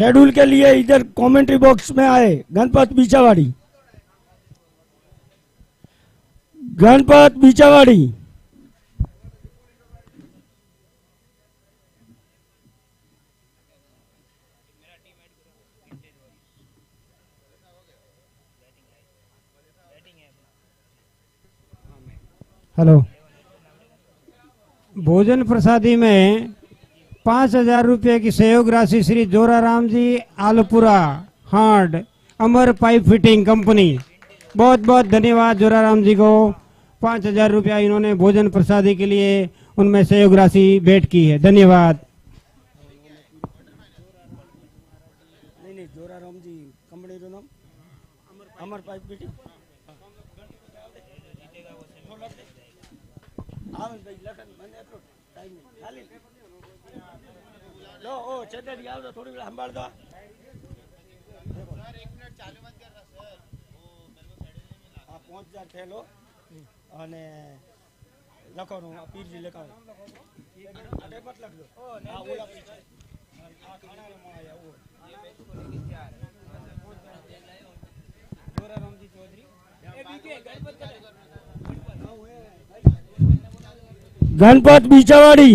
Schedule के लिए इधर कमेंट्री बॉक्स में आए। गणपत बीचावाड़ी, गणपत बीचावाड़ी। हेलो। भोजन प्रसादी में 5,000 रुपये की सहयोग राशि श्री जोराराम जी आलपुरा हार्ड अमर पाइप फिटिंग कंपनी। बहुत बहुत धन्यवाद जोराराम जी को। 5,000 रुपया इन्होंने भोजन प्रसादी के लिए उनमें सहयोग राशि भेंट की है। धन्यवाद। नहीं जोराराम जी कंपनी रो नाम अमर पाइप फिटिंग। लो ओ चेतरी आओ तो थोड़ी संभाल दो। आप 5,000 थे लो અને લખો નું પીરજી લખાવો અડે મત લખજો। આ ઓલા પીછે આ ખાના માં આયા ઓ જોરારામજી ચૌધરી એ બીકે गणपत बीचावाड़ी,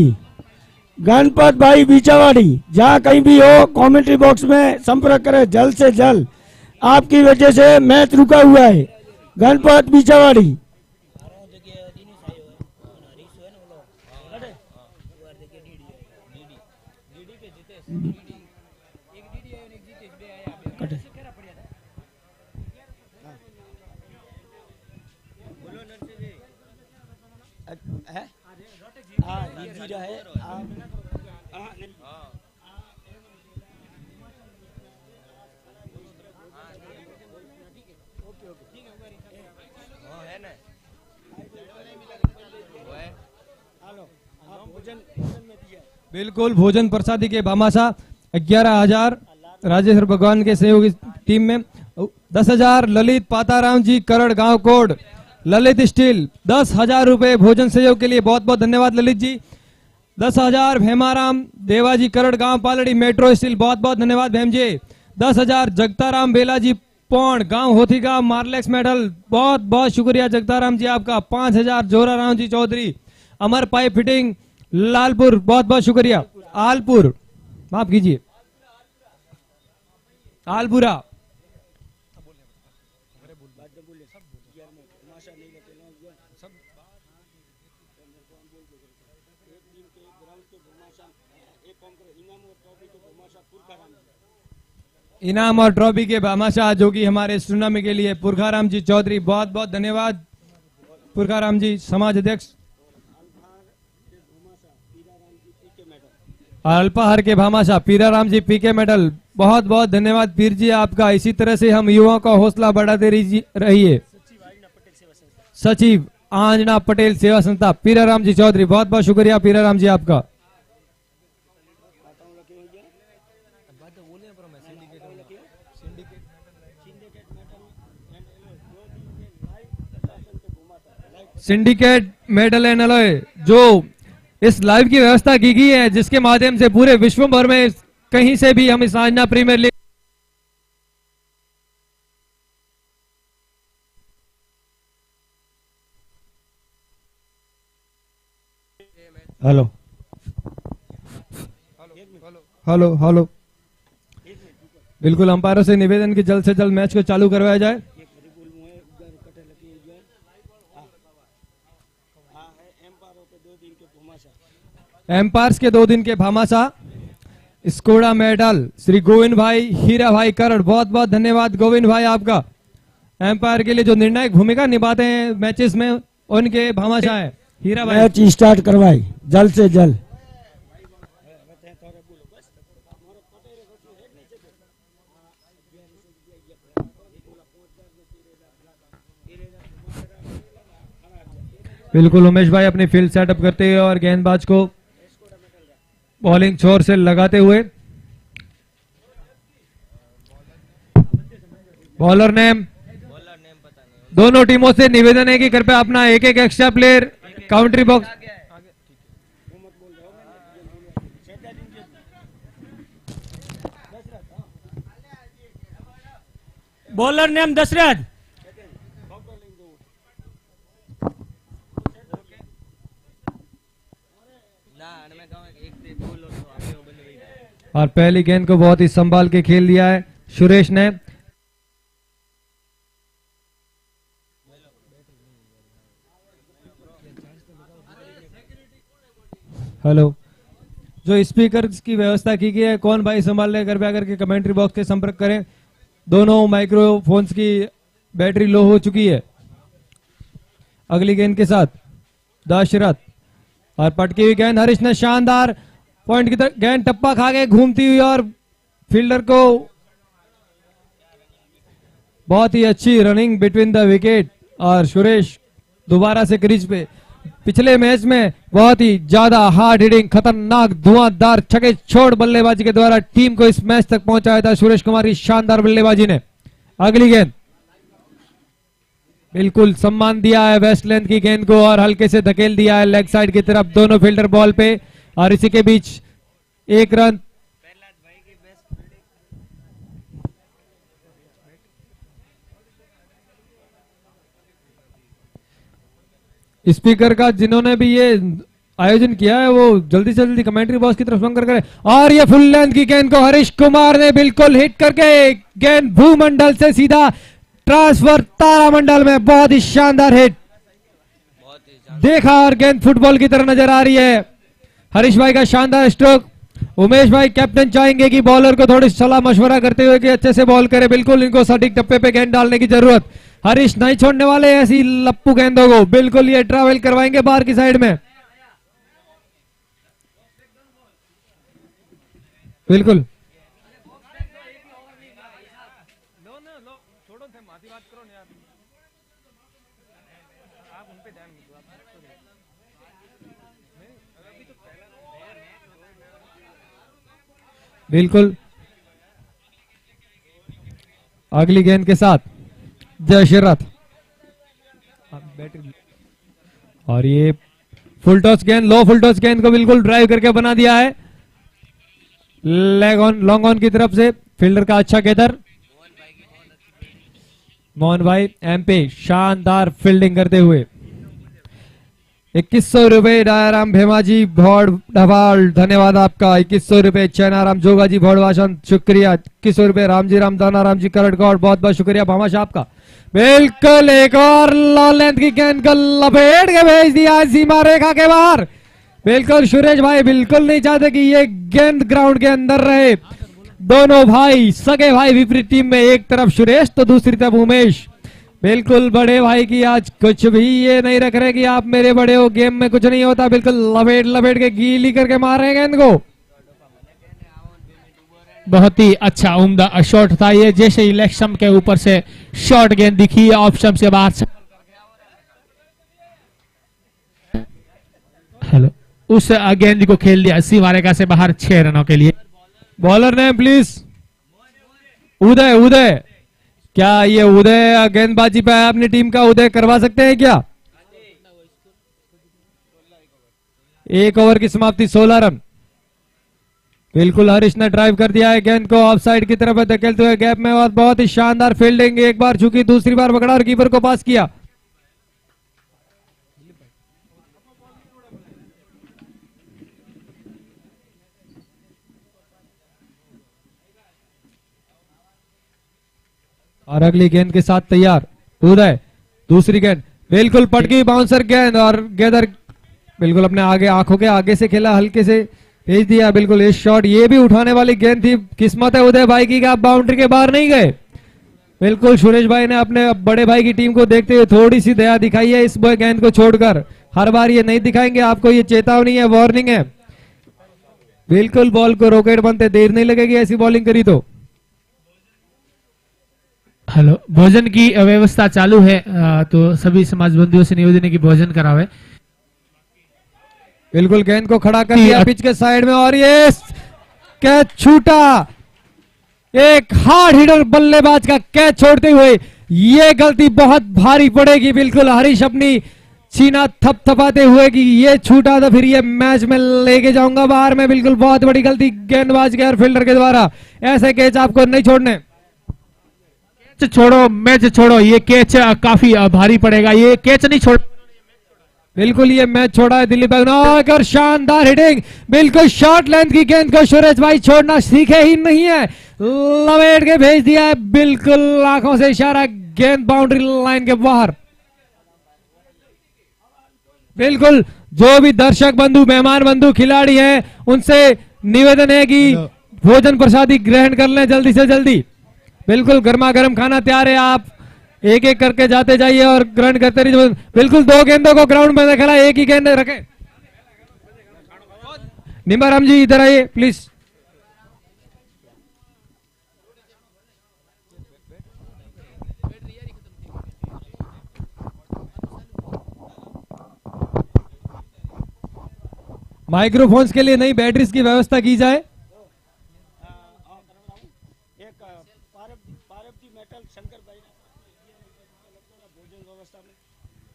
गणपत भाई बीचावाड़ी, जहाँ कहीं भी हो कमेंट्री बॉक्स में संपर्क करें जल्द से जल्द। आपकी वजह से मैच रुका हुआ है। गणपत बीचावाड़ी। बिल्कुल भोजन प्रसादी के भामाशाह 11,000 राजेश्वर भगवान के सहयोगी टीम में। 10,000 ललित पाताराम जी करड़ गांव कोड ललित स्टील 10,000 रुपए भोजन सहयोग के लिए बहुत बहुत धन्यवाद ललित जी। 10,000 भेमाराम देवाजी करड़ गांव पालड़ी मेट्रो स्टील बहुत बहुत धन्यवाद भेम जी। 10,000 जगताराम बेलाजी पौड़ गांव होती गांव मार्लेक्स मेडल बहुत बहुत शुक्रिया जगताराम जी आपका। 5,000 जोराराम जी चौधरी अमर पाइप फिटिंग लालपुर बहुत बहुत शुक्रिया। आलपुर माफ कीजिए आलपुरा इनाम और ट्रॉफी के भामाशाह जो कि हमारे इस टूर्नामेंट के लिए पुरखाराम जी चौधरी बहुत बहुत धन्यवाद। पुरखाराम जी समाज अध्यक्ष। अल्पाहार के भामाशाह पीराराम जी पीके मेडल बहुत बहुत धन्यवाद पीर जी आपका। इसी तरह से हम युवाओं का हौसला बढ़ाते रहिए। सचिव आंजना पटेल सेवा संस्था पीराराम जी चौधरी बहुत बहुत शुक्रिया पीराराम जी आपका। सिंडिकेट मेडल एंड अलॉय जो इस लाइव की व्यवस्था की गई है जिसके माध्यम से पूरे विश्व भर में कहीं से भी हम इस Anjana premier league hello hello hello बिल्कुल अंपायरों से निवेदन कि जल्द से जल्द मैच को चालू करवाया जाए। एम्पायर्स के 2 दिन के भामाशाह स्कोड़ा मेडल श्री गोविंद भाई हीरा भाई करड़ बहुत बहुत धन्यवाद गोविंद भाई आपका। एम्पायर के लिए जो निर्णायक भूमिका निभाते हैं मैचेस में उनके भामाशाह है हीरा भाई। मैच स्टार्ट करवाए जल्द से जल्द। बिल्कुल उमेश भाई अपनी फील्ड सेटअप करते हुए और गेंदबाज को बॉलिंग छोर से लगाते हुए। बॉलर नेम दोनों टीमों से निवेदन है कि कृपया अपना एक एक extra player country box bowler name Dasharath. और पहली गेंद को बहुत ही संभाल के खेल दिया है सुरेश ने। हेलो, जो स्पीकर की व्यवस्था की गई है, कौन भाई संभाल रहे, कृपया करके कमेंट्री बॉक्स के संपर्क करें। दोनों माइक्रोफोन्स की बैटरी लो हो चुकी है। अगली गेंद के साथ दशरथ और पटकी हुई गेंद, हरीश ने शानदार पॉइंट की तरफ गेंद टप्पा खा गए घूमती हुई और फील्डर को बहुत ही अच्छी रनिंग बिटवीन द विकेट। और सुरेश दोबारा से क्रीज पे। पिछले मैच में बहुत ही ज्यादा हार्ड हिटिंग खतरनाक धुआंधार छक्के छोड़ बल्लेबाजी के द्वारा टीम को इस मैच तक पहुंचाया था सुरेश कुमार की शानदार बल्लेबाजी ने। अगली गेंद बिल्कुल सम्मान दिया है वेस्ट लेंथ की गेंद को और हल्के से धकेल दिया है लेग साइड की तरफ, दोनों फील्डर बॉल पे। और इसी के बीच एक रन स्पीकर का जिन्होंने भी ये आयोजन किया है वो जल्दी से जल्दी कमेंट्री बॉक्स की तरफ संपर्क करें। और ये फुल लेंथ की गेंद को हरीश कुमार ने बिल्कुल हिट करके गेंद भूमंडल से सीधा ट्रांसफर तारामंडल में, बहुत ही शानदार हिट देखा और गेंद फुटबॉल की तरह नजर आ रही है। हरीश भाई का शानदार स्ट्रोक। उमेश भाई कैप्टन चाहेंगे कि बॉलर को थोड़ी सलाह मशवरा करते हुए कि अच्छे से बॉल करे, बिल्कुल इनको सटीक टप्पे पे गेंद डालने की जरूरत। हरीश नहीं छोड़ने वाले ऐसी लप्पू गेंदों को, बिल्कुल ये ट्रैवल करवाएंगे बाहर की साइड में। बिल्कुल बिल्कुल अगली गेंद के साथ दशरथ और ये फुल टॉस गेंद, लो फुल टॉस गेंद को बिल्कुल ड्राइव करके बना दिया है लेग ऑन लॉन्ग ऑन की तरफ से। फील्डर का अच्छा गेदर मोहन भाई एमपी शानदार फील्डिंग करते हुए। 2100 रुपए दयाराम भेमाजी भौड़ ढवाल, धन्यवाद आपका। 2100 रुपए चैनाराम जोगा जी भौड़ वासन, शुक्रिया। 2100 रुपए रामजी राम दानाराम जी करट गौड़, बहुत बहुत शुक्रिया भामाशाह आपका। बिल्कुल एक और लॉ लेंथ की गेंद को लपेट के भेज दिया सीमा रेखा के बाहर। बिल्कुल सुरेश भाई बिल्कुल नहीं चाहते कि ये गेंद ग्राउंड के अंदर रहे। दोनों भाई सगे भाई विपरीत टीम में, एक तरफ सुरेश तो दूसरी तरफ उमेश। बिल्कुल बड़े भाई की आज कुछ भी ये नहीं रख रहे कि आप मेरे बड़े हो, गेम में कुछ नहीं होता, बिल्कुल लपेट लपेट के गीली करके मार रहे हैं गेंद को। बहुत ही अच्छा उम्दा शॉट था ये, जैसे इलेक्शन के ऊपर से शॉट गेंद दिखी ऑप्शन से बाहर से। हेलो, उस गेंद को खेल दिया सीमा रेखा से बाहर 6 रनों के लिए। बॉलर ने प्लीज उदय, उदय क्या ये उदय गेंदबाजी पे अपनी टीम का उदय करवा सकते हैं क्या? एक ओवर की समाप्ति 16 रन। बिल्कुल हरीश ने ड्राइव कर दिया है गेंद को ऑफ साइड की तरफ धकेलते हुए गैप में, और बहुत ही शानदार फील्डिंग, एक बार झुकी दूसरी बार पकड़ा और कीपर को पास किया। और अगली गेंद के साथ तैयार उदय, दूसरी गेंद बिल्कुल पटकी बाउंसर गेंद और गेदर बिल्कुल अपने आगे आंखों के आगे से खेला, हल्के से भेज दिया। बिल्कुल इस शॉट ये भी उठाने वाली गेंद थी, किस्मत है उदय भाई की आप बाउंड्री के बाहर नहीं गए। बिल्कुल सुरेश भाई ने अपने बड़े भाई की टीम को देखते हुए थोड़ी सी दया दिखाई है इस गेंद को छोड़कर, हर बार ये नहीं दिखाएंगे आपको, ये चेतावनी है, वार्निंग है। बिल्कुल बॉल को रॉकेट बनते देर नहीं लगेगी ऐसी बॉलिंग करी तो। हेलो, भोजन की व्यवस्था चालू है, तो सभी समाज बंधुओं से निवेदन है कि भोजन करावे। बिल्कुल गेंद को खड़ा कर दिया पिच के साइड में और ये कैच छूटा, एक हार्ड हिटर बल्लेबाज का कैच छोड़ते हुए ये गलती बहुत भारी पड़ेगी। बिल्कुल हरीश अपनी सीना थपथपाते हुए कि ये छूटा तो फिर ये मैच में लेके जाऊंगा बाहर में। बिल्कुल बहुत बड़ी गलती गेंदबाज के और फील्डर के द्वारा, ऐसे कैच आपको नहीं छोड़ने। मैच छोड़ो, ये कैच काफी भारी पड़ेगा, ये कैच नहीं छोड़। बिल्कुल ये मैच छोड़ा है दिलीप भाई और शानदार हिटिंग, बिल्कुल शॉर्ट लेंथ की गेंद को सुरेश भाई छोड़ना सीखे ही नहीं है, लपेट के भेज दिया है, बिल्कुल आंखों से इशारा, गेंद बाउंड्री लाइन के बाहर। बिल्कुल जो भी दर्शक बंधु, मेहमान बंधु, खिलाड़ी हैं, उनसे निवेदन है कि भोजन प्रसादी ग्रहण कर लें जल्दी से जल्दी। बिल्कुल गर्मा गर्म खाना तैयार है, आप एक एक करके जाते जाइए और ग्रहण करते रहिए। बिल्कुल 2 गेंदों को ग्राउंड में खेला, एक ही गेंद रखे। निम्बाराम जी इधर आइए प्लीज। माइक्रोफोन्स के लिए नई बैटरीज की व्यवस्था की जाए।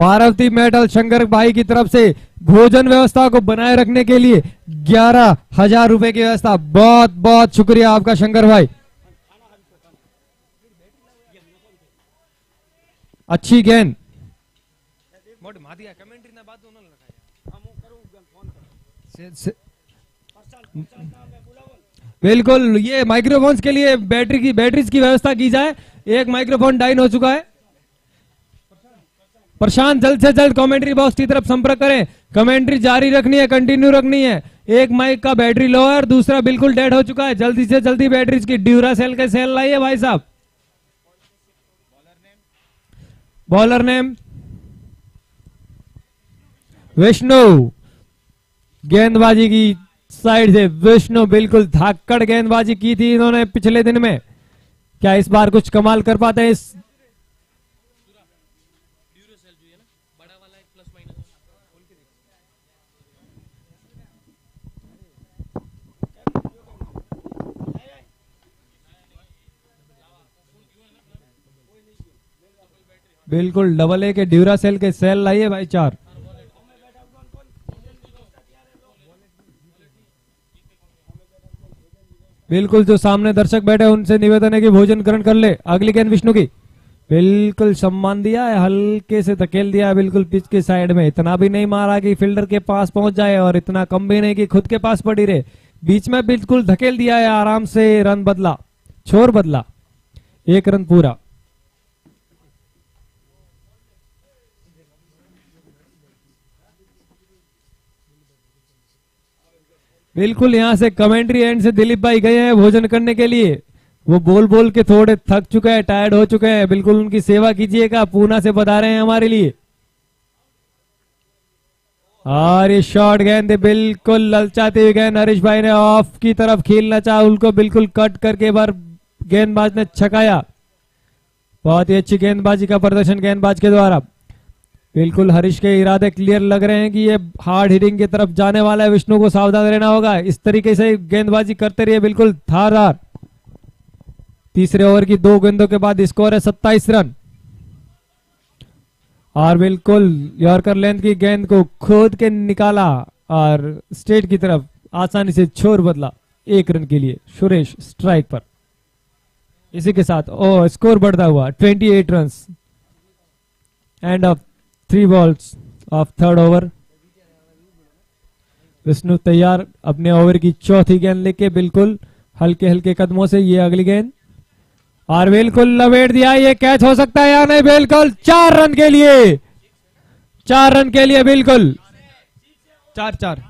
पार्वती मेटल शंकर भाई की तरफ से भोजन व्यवस्था को बनाए रखने के लिए 11,000 रुपए की व्यवस्था। बहुत बहुत शुक्रिया आपका शंकर भाई। अच्छी गेंद, बिल्कुल ये माइक्रोफोन्स के लिए बैटरीज की व्यवस्था की जाए। एक माइक्रोफोन डाउन हो चुका है। प्रशांत जल्द से जल्द कमेंट्री बॉक्स की तरफ संपर्क करें, कमेंट्री जारी रखनी है, कंटिन्यू रखनी है। एक माइक का बैटरी लो है और दूसरा बिल्कुल डेड हो चुका है, जल्दी से जल्दी बैटरीज की ड्यूरा सेल के सेल लाइए भाई साहब। बॉलर नेम विष्णु, गेंदबाजी की साइड से विष्णु, बिल्कुल धाकड़ गेंदबाजी की थी इन्होंने पिछले दिन में। क्या इस बार कुछ कमाल कर पाते हैं इस बिल्कुल डबल ए के ड्यूरा सेल के सेल लाइए भाई 4। बिल्कुल जो सामने दर्शक बैठे उनसे निवेदन है कि भोजन ग्रहण कर ले। अगली गेंद विष्णु की, बिल्कुल सम्मान दिया है, हल्के से धकेल दिया है बिल्कुल पिच के साइड में। इतना भी नहीं मारा कि फील्डर के पास पहुंच जाए और इतना कम भी नहीं कि खुद के पास पड़ी रहे, बीच में बिल्कुल धकेल दिया है, आराम से रन बदला, छोर बदला, 1 रन पूरा। बिल्कुल यहां से कमेंट्री एंड से दिलीप भाई गए हैं भोजन करने के लिए। वो बोल बोल के थोड़े थक चुके हैं, टायर्ड हो चुके हैं। बिल्कुल उनकी सेवा कीजिएगा, पूना से बता रहे हैं हमारे लिए। और ये शॉर्ट गेंद बिल्कुल ललचाती हुई गेंद, हरीश भाई ने ऑफ की तरफ खेलना चाहा, उनको बिल्कुल कट करके बार गेंदबाज ने छकाया। बहुत ही अच्छी गेंदबाजी का प्रदर्शन गेंदबाज के द्वारा। बिल्कुल हरीश के इरादे क्लियर लग रहे हैं कि ये हार्ड हिटिंग की तरफ जाने वाला है, विष्णु को सावधान रहना होगा। इस तरीके से गेंदबाजी करते रहिए बिल्कुल धारदार। तीसरे ओवर की 2 गेंदों के बाद स्कोर है 27 रन। और बिल्कुल यॉर्कर लेंथ की गेंद को खोद के निकाला और स्ट्रेट की तरफ आसानी से छोर बदला, 1 रन के लिए सुरेश स्ट्राइक पर। इसी के साथ स्कोर बढ़ता हुआ 28 run. End of 3 balls of 3rd over. Vishnu तैयार अपने ओवर की चौथी गेंद लेके, बिल्कुल हल्के हल्के कदमों से। ये अगली गेंद और बिल्कुल लपेट दिया, ये कैच हो सकता है या नहीं? बिल्कुल 4 रन के लिए, 4 रन के लिए, बिल्कुल 4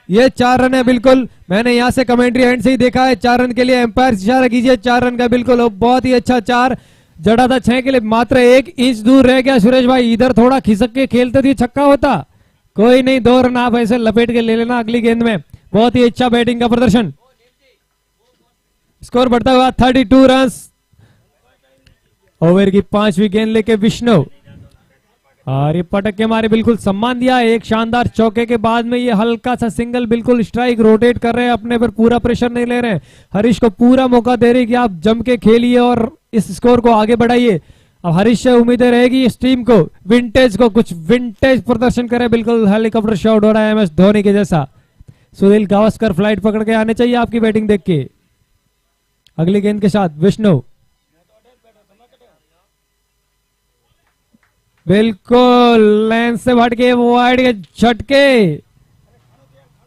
ये 4 रन है। बिल्कुल मैंने यहां से कमेंट्री एंड से ही देखा है, 4 रन के लिए एम्पायर इशारा कीजिए 4 रन का। बिल्कुल बहुत ही अच्छा 4 जड़ा था 6 के लिए, मात्र 1 इंच दूर रह गया सुरेश भाई। इधर थोड़ा खिसक के खेलते थे छक्का होता, कोई नहीं, 2 रन आप ऐसे लपेट के ले लेना अगली गेंद में। बहुत ही अच्छा बैटिंग का प्रदर्शन। स्कोर बढ़ता हुआ 32 रन। ओवर की 5वीं गेंद लेके विष्णु, और ये पटक के मारे बिल्कुल सम्मान दिया। एक शानदार चौके के बाद में ये हल्का सा सिंगल, बिल्कुल स्ट्राइक रोटेट कर रहे हैं, अपने पर पूरा प्रेशर नहीं ले रहे हैं। हरीश को पूरा मौका दे रहे हैं कि आप जम के खेलिए और इस स्कोर को आगे बढ़ाइए। अब हरीश से उम्मीदें रहेगी इस टीम को कुछ विंटेज प्रदर्शन करे। बिल्कुल हेलीकॉप्टर शॉट हो रहा है MS धोनी के जैसा। सुनील गावस्कर फ्लाइट पकड़ के आने चाहिए आपकी बैटिंग देख के। अगली गेंद के साथ विष्णु, बिल्कुल लेंस से भटके वाइड के झटके,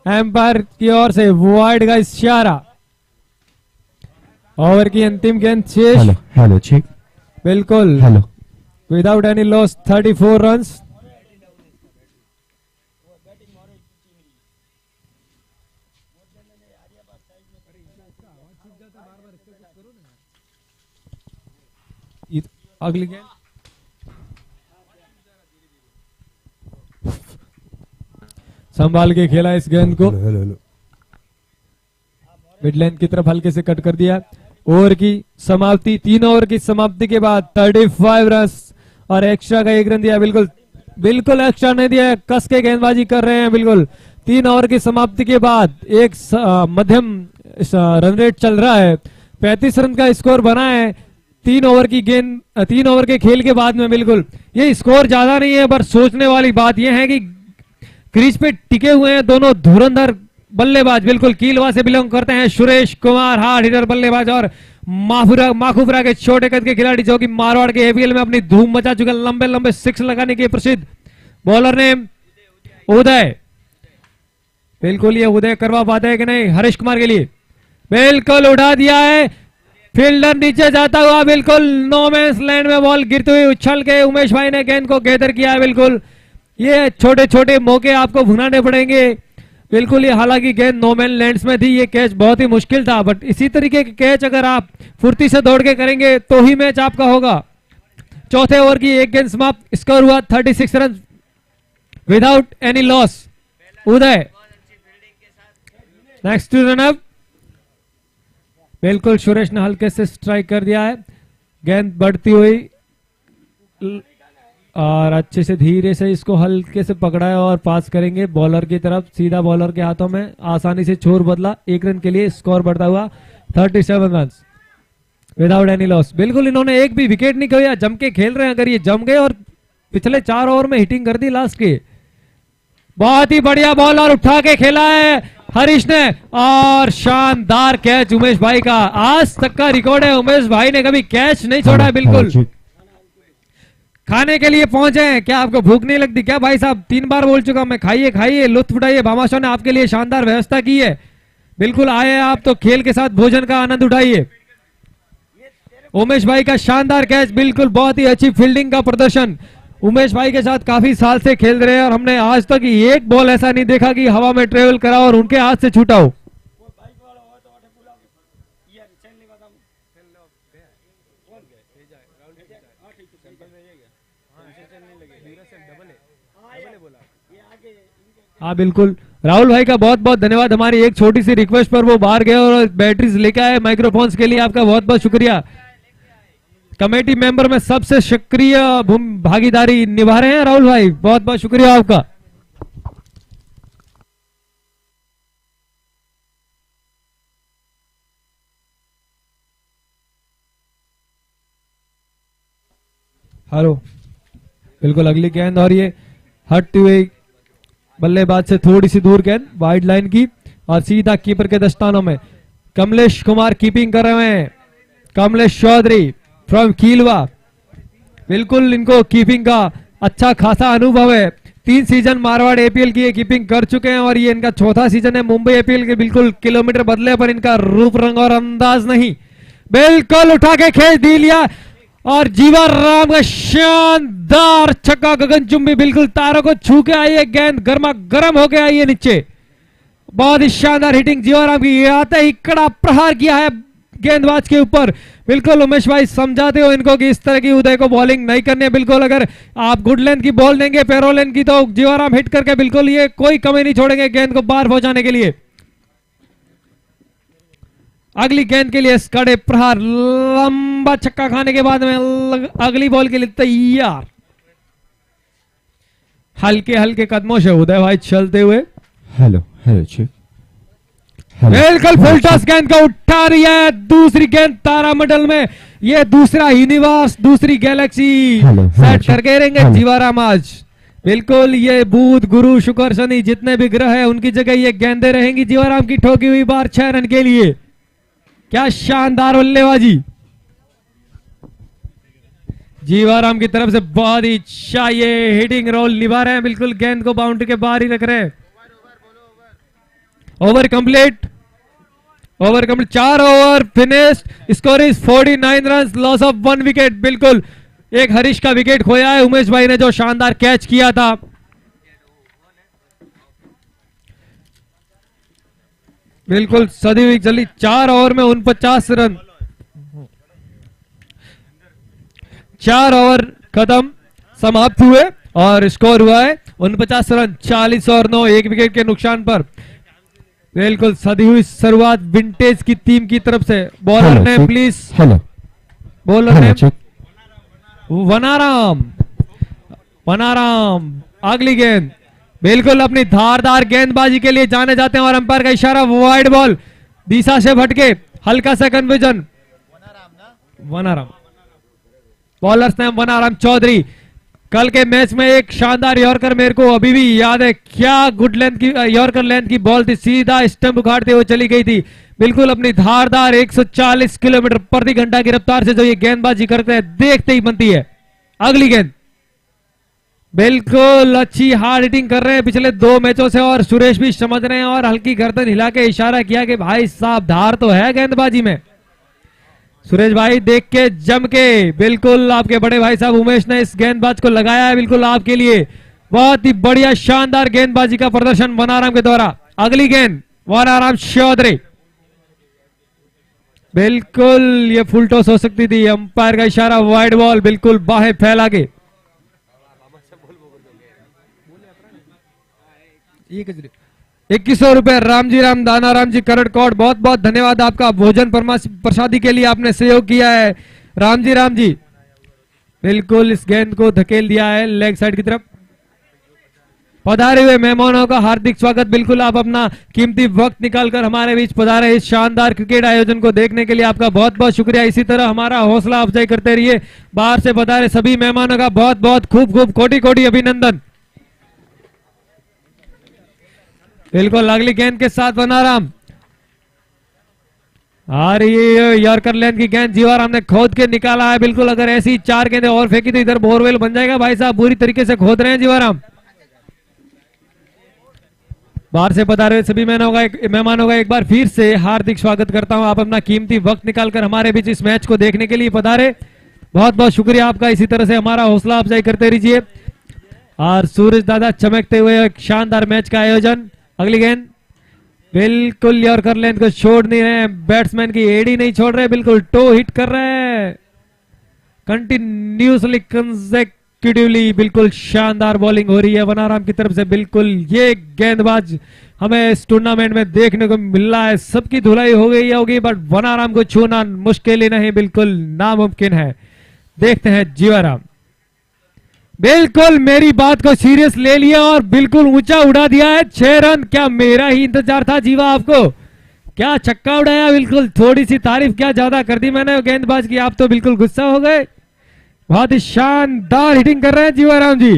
एम्पायर की ओर से वाइड का इशारा। ओवर की अंतिम गेंद शेष। Hello hello check. बिल्कुल hello without any loss 34 runs. अगली गेंद संभाल के खेला इस गेंद को, मिड लाइन की तरफ हल्के से कट कर दिया। ओवर की समाप्ति, 3 ओवर की समाप्ति के बाद 35 रन और एक्स्ट्रा का 1 रन दिया। बिल्कुल बिल्कुल एक्स्ट्रा नहीं दिया, कस के गेंदबाजी कर रहे हैं। बिल्कुल 3 ओवर की समाप्ति के बाद एक मध्यम रन रेट चल रहा है, 35 रन का स्कोर बना है 3 ओवर की गेंद, 3 ओवर के खेल के बाद में। बिल्कुल ये स्कोर ज्यादा नहीं है, पर सोचने वाली बात यह है कि क्रीज पे टिके हुए हैं दोनों धुरंधर बल्लेबाज। बिल्कुल कीलवा से बिलोंग करते हैं सुरेश कुमार, हार्ड हिटर बल्लेबाज, और माखुफरा के छोटे कद के खिलाड़ी जो कि मारवाड़ के एपीएल में अपनी धूम मचा चुके, लंबे लंबे 6 लगाने के प्रसिद्ध बॉलर ने उदय। बिल्कुल ये उदय करवा पाते हैं कि नहीं हरीश कुमार के लिए। बिल्कुल उठा दिया है, फील्डर नीचे जाता हुआ, बिल्कुल नो मैंस लैंड में बॉल गिरते हुए उछल के उमेश भाई ने गेंद को गैदर किया है। बिल्कुल ये छोटे छोटे मौके आपको भुनाने पड़ेंगे। बिल्कुल ये हालांकि गेंद नो मैन लैंड्स में थी, ये कैच बहुत ही मुश्किल था, बट इसी तरीके के कैच अगर आप फुर्ती से दौड़ के करेंगे तो ही मैच आपका होगा। चौथे ओवर की 1 गेंद समाप्त, स्कोर हुआ 36 run without any loss. Uday next to run up. बिल्कुल सुरेश ने हल्के से स्ट्राइक कर दिया है, गेंद बढ़ती हुई और अच्छे से धीरे से इसको हल्के से पकड़ा है और पास करेंगे बॉलर की तरफ, सीधा बॉलर के हाथों में, आसानी से छोर बदला 1 रन के लिए, स्कोर बढ़ता हुआ 37 रन विदाउट एनी लॉस। बिल्कुल इन्होंने एक भी विकेट नहीं खोया, जम के खेल रहे हैं। अगर ये जम गए और पिछले 4 ओवर में हिटिंग कर दी लास्ट के, बहुत ही बढ़िया बॉल और उठा के खेला है हरीश ने, और शानदार कैच उमेश भाई का। आज तक का रिकॉर्ड है, उमेश भाई ने कभी कैच नहीं छोड़ा है। बिल्कुल खाने के लिए पहुंचे हैं, क्या आपको भूख नहीं लगती क्या भाई साहब? 3 बार बोल चुका मैं, खाइए खाइए, लुत्फ उठाइए, भामाशाह ने आपके लिए शानदार व्यवस्था की है। बिल्कुल आए आप तो खेल के साथ भोजन का आनंद उठाइए। उमेश भाई का शानदार कैच, बिल्कुल बहुत ही अच्छी फील्डिंग का प्रदर्शन। उमेश भाई के साथ काफी साल से खेल रहे हैं और हमने आज तक एक बॉल ऐसा नहीं देखा कि हवा में ट्रेवल करा और उनके हाथ से छूटा हो। हाँ बिल्कुल, राहुल भाई का बहुत बहुत धन्यवाद। हमारी एक छोटी सी रिक्वेस्ट पर वो बाहर गए और बैटरीज लेकर आए माइक्रोफोन्स के लिए, आपका बहुत बहुत शुक्रिया। कमेटी मेंबर में सबसे सक्रिय भागीदारी निभा रहे हैं राहुल भाई, बहुत बहुत शुक्रिया आपका। हेलो, बिल्कुल अगली गेंद और ये हटती हुई बल्लेबाज से थोड़ी सी दूर गेंद वाइड लाइन की और सीधा कीपर के दस्तानों में। कमलेश कुमार कीपिंग कर रहे हैं, कमलेश चौधरी फ्रॉम कीलवा। बिल्कुल इनको कीपिंग का अच्छा खासा अनुभव है, 3 सीजन मारवाड़ एपीएल की ये कीपिंग कर चुके हैं और ये इनका 4था सीजन है मुंबई एपीएल के। बिल्कुल किलोमीटर बदले पर इनका रूप रंग और अंदाज नहीं। बिल्कुल उठा के खेच दी लिया और जीवा राम का शानदार छक्का गगनचुंबी, बिल्कुल तारों को छू के आई है गेंद, गर्मा गर्म होके आई है नीचे। बहुत ही शानदार हिटिंग जीवा राम की, आते ही कड़ा प्रहार किया है गेंदबाज के ऊपर। बिल्कुल उमेश भाई समझाते हो इनको कि इस तरह की उदय को बॉलिंग नहीं करनी है। बिल्कुल अगर आप गुड लेंथ की बॉल देंगे, पैरो लेंथ की, तो जीवाराम हिट करके बिल्कुल ये कोई कमी नहीं छोड़ेंगे गेंद को बाहर पहुंचाने के लिए। अगली गेंद के लिए कड़े प्रहार, लंबा छक्का खाने के बाद में अगली बॉल के लिए तैयार। हल्के हल्के कदमों से उदय भाई चलते हुए। Hello hello check. बिल्कुल फुल टॉस गेंद को उठा रही है, दूसरी गेंद तारामंडल में, ये दूसरा यूनिवर्स, दूसरी गैलेक्सी सेट करके रहेंगे जीवाराम आज। बिल्कुल ये बुध गुरु शुक्र शनि जितने भी ग्रह है उनकी जगह ये गेंदें रहेंगी जीवाराम की ठोकी हुई बार 6 रन के लिए। क्या शानदार बल्लेबाजी, जीवाराम की तरफ से बहुत ही अच्छा ये हिटिंग रोल निभा रहे हैं, बिल्कुल गेंद को बाउंड्री के बाहर ही रख रहे हैं। Over complete, 4 over finished, score is 49 run, loss of 1 wicket. बिल्कुल एक हरीश का विकेट खोया है उमेश भाई ने, जो शानदार कैच किया था। बिल्कुल सदी हुई चली, 4 ओवर में 49 रन, 4 ओवर खत्म समाप्त हुए और स्कोर हुआ है 49 रन 40 और 9, 1 विकेट के नुकसान पर। बिल्कुल सदी हुई शुरुआत विंटेज की टीम की तरफ से। बॉलर हेलो, ने check. Please, hello bowler hello ने चेक। वनाराम अगली गेंद, बिल्कुल अपनी धारदार गेंदबाजी के लिए जाने जाते हैं और अंपायर का इशारा, वाइड बॉल, दिशा से भटके, हल्का सा confusion. Vanaram, bowler's name Vanaram Chaudhary. कल के मैच में एक शानदार यॉर्कर मेरे को अभी भी याद है, क्या गुड लेंथ की यॉर्कर लेंथ की बॉल थी, सीधा स्टंप उखाड़ते हुए चली गई थी। बिल्कुल अपनी धारदार 140 किलोमीटर प्रति घंटा की रफ्तार से जो ये गेंदबाजी करते हैं देखते ही बनती है। अगली गेंद, बिल्कुल अच्छी हार्ड हिटिंग कर रहे हैं पिछले 2 मैचों से और सुरेश भी समझ रहे हैं और हल्की गर्दन हिला के इशारा किया कि भाई साहब धार तो है गेंदबाजी में। सुरेश भाई देख के जम के, बिल्कुल आपके बड़े भाई साहब उमेश ने इस गेंदबाज को लगाया है बिल्कुल आपके लिए। बहुत ही बढ़िया शानदार गेंदबाजी का प्रदर्शन वनाराम के द्वारा। अगली गेंद वनाराम चौधरी, बिल्कुल ये फुल टॉस हो सकती थी, अंपायर का इशारा, वाइड बॉल, बिल्कुल बाहें फैला के। 2100 रुपए रामजी राम दानाराम जी करड़ कोट, बहुत बहुत धन्यवाद आपका, भोजन प्रसादी के लिए आपने सहयोग किया है रामजी राम जी। बिल्कुल इस गेंद को धकेल दिया है लेग साइड की तरफ। पधारे हुए मेहमानों का हार्दिक स्वागत। बिल्कुल आप अपना कीमती वक्त निकालकर हमारे बीच पधारे, इस शानदार क्रिकेट आयोजन को देखने के लिए आपका बहुत बहुत शुक्रिया। इसी तरह हमारा हौसला अफजाई करते रहिए। बाहर से पधारे सभी मेहमानों का बहुत बहुत खूब खूब कोटि कोटि अभिनंदन। बिल्कुल अगली गेंद के साथ वनाराम, और ये यॉर्कर लेंथ की गेंद जीवाराम ने खोद के निकाला है। बिल्कुल अगर ऐसी 4 गेंदें और फेंकी तो इधर बोरवेल बन जाएगा भाई साहब, बुरी तरीके से खोद रहे हैं जीवाराम। बाहर से पधारे हुए सभी मेहमानों का एक बार फिर से हार्दिक स्वागत करता हूं। आप अपना कीमती वक्त निकालकर हमारे बीच इस मैच को देखने के लिए पधारे, बहुत बहुत शुक्रिया आपका। इसी तरह से हमारा हौसला अफजाई करते रहिए। और सूरज दादा चमकते हुए एक शानदार मैच का आयोजन। अगली गेंद, बिल्कुल यॉर्कर लेंथ को छोड़ नहीं रहे हैं, बैट्समैन की एड़ी नहीं छोड़ रहे, बिल्कुल टो हिट कर रहे हैं कंटिन्यूसली कंसेक्यूटिवली। बिल्कुल शानदार बॉलिंग हो रही है वनाराम की तरफ से। बिल्कुल ये गेंदबाज हमें इस टूर्नामेंट में देखने को मिल रहा है। सबकी धुलाई हो गई होगी बट वनाराम को छूना मुश्किल ही नहीं, बिल्कुल नामुमकिन है। देखते हैं जीवाराम, बिल्कुल मेरी बात को सीरियस ले लिया और बिल्कुल ऊंचा उड़ा दिया है। 6 रन, क्या मेरा ही इंतजार था जीवा आपको? क्या छक्का उड़ाया, बिल्कुल थोड़ी सी तारीफ क्या ज्यादा कर दी मैंने गेंदबाज की, आप तो बिल्कुल गुस्सा हो गए। बहुत ही शानदार हिटिंग कर रहे हैं जीवाराम जी।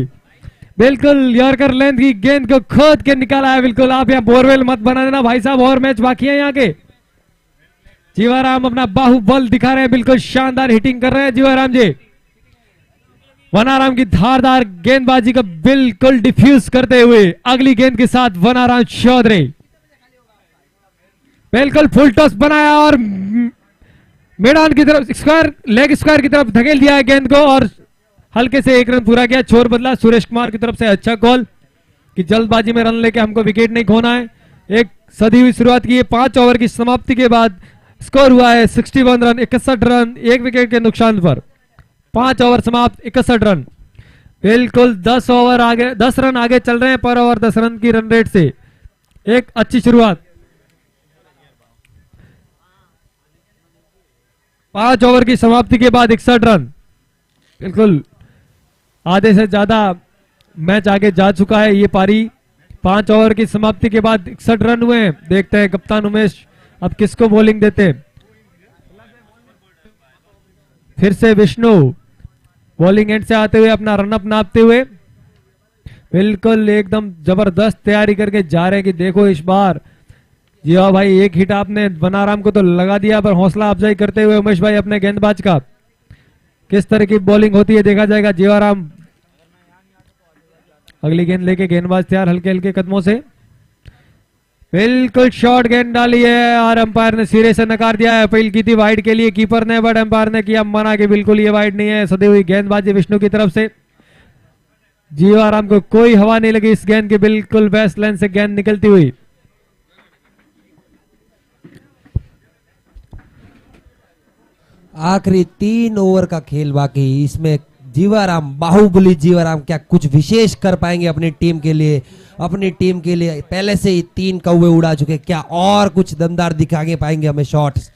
बिल्कुल यॉर्कर लेंथ की गेंद को खोद के निकाला है। बिल्कुल आप यहाँ बोरवेल मत बना देना भाई साहब, और मैच बाकी है यहाँ के। जीवाराम अपना बाहुबल दिखा रहे हैं, बिल्कुल शानदार हिटिंग कर रहे हैं जीवाराम जी। वनाराम की धारदार गेंदबाजी को बिल्कुल डिफ्यूज करते हुए अगली गेंद के साथ वनाराम चौधरी, बिल्कुल फुल टॉस बनाया और मैदान की तरफ स्क्वायर, लेग स्क्वायर की तरफ धकेल दिया है गेंद को और हल्के से 1 रन पूरा किया। छोर बदला सुरेश कुमार की तरफ से, अच्छा कॉल कि जल्दबाजी में रन लेके हमको विकेट नहीं खोना है। एक सदी हुई शुरुआत की है। 5 ओवर की समाप्ति के बाद स्कोर हुआ है 61 रन, 61 रन, 1 विकेट के नुकसान पर। 5 ओवर समाप्त, 61 रन। बिल्कुल 10 ओवर आगे, 10 रन आगे चल रहे हैं पर ओवर 10 रन की रन रेट से। एक अच्छी शुरुआत। 5 ओवर की समाप्ति के बाद 61 रन, बिल्कुल आधे से ज्यादा मैच आगे जा चुका है ये पारी। 5 ओवर की समाप्ति के बाद 61 रन हुए हैं। देखते हैं कप्तान उमेश अब किसको बॉलिंग देते हैं। फिर से विष्णु बॉलिंग एंड से आते हुए अपना रनअप नापते हुए बिल्कुल एकदम जबरदस्त तैयारी करके जा रहे हैं कि देखो इस बार जी हाँ भाई, एक हिट आपने वनाराम को तो लगा दिया पर हौसला अफजाई करते हुए उमेश भाई अपने गेंदबाज का किस तरह की बॉलिंग होती है देखा जाएगा। जीवाराम अगली गेंद लेके, गेंदबाज तैयार हल्के हल्के कदमों से, बिल्कुल शॉर्ट गेंद डाली है और अंपायर ने सिरे से नकार दिया है। अपील की थी वाइड के लिए कीपर ने, बट अंपायर ने किया मना कि बिल्कुल ये वाइड नहीं है। सदी हुई गेंदबाजी विष्णु की तरफ से, जीवाराम को कोई हवा नहीं लगी इस गेंद की, बिल्कुल बेस्ट लाइन से गेंद निकलती हुई। आखिरी 3 ओवर का खेल बाकी, इसमें जीवाराम, बाहुबली जीवाराम क्या कुछ विशेष कर पाएंगे अपनी टीम के लिए? अपनी टीम के लिए पहले से ही 3 कौवे उड़ा चुके, क्या और कुछ दमदार दिखा पाएंगे हमें शॉट्स?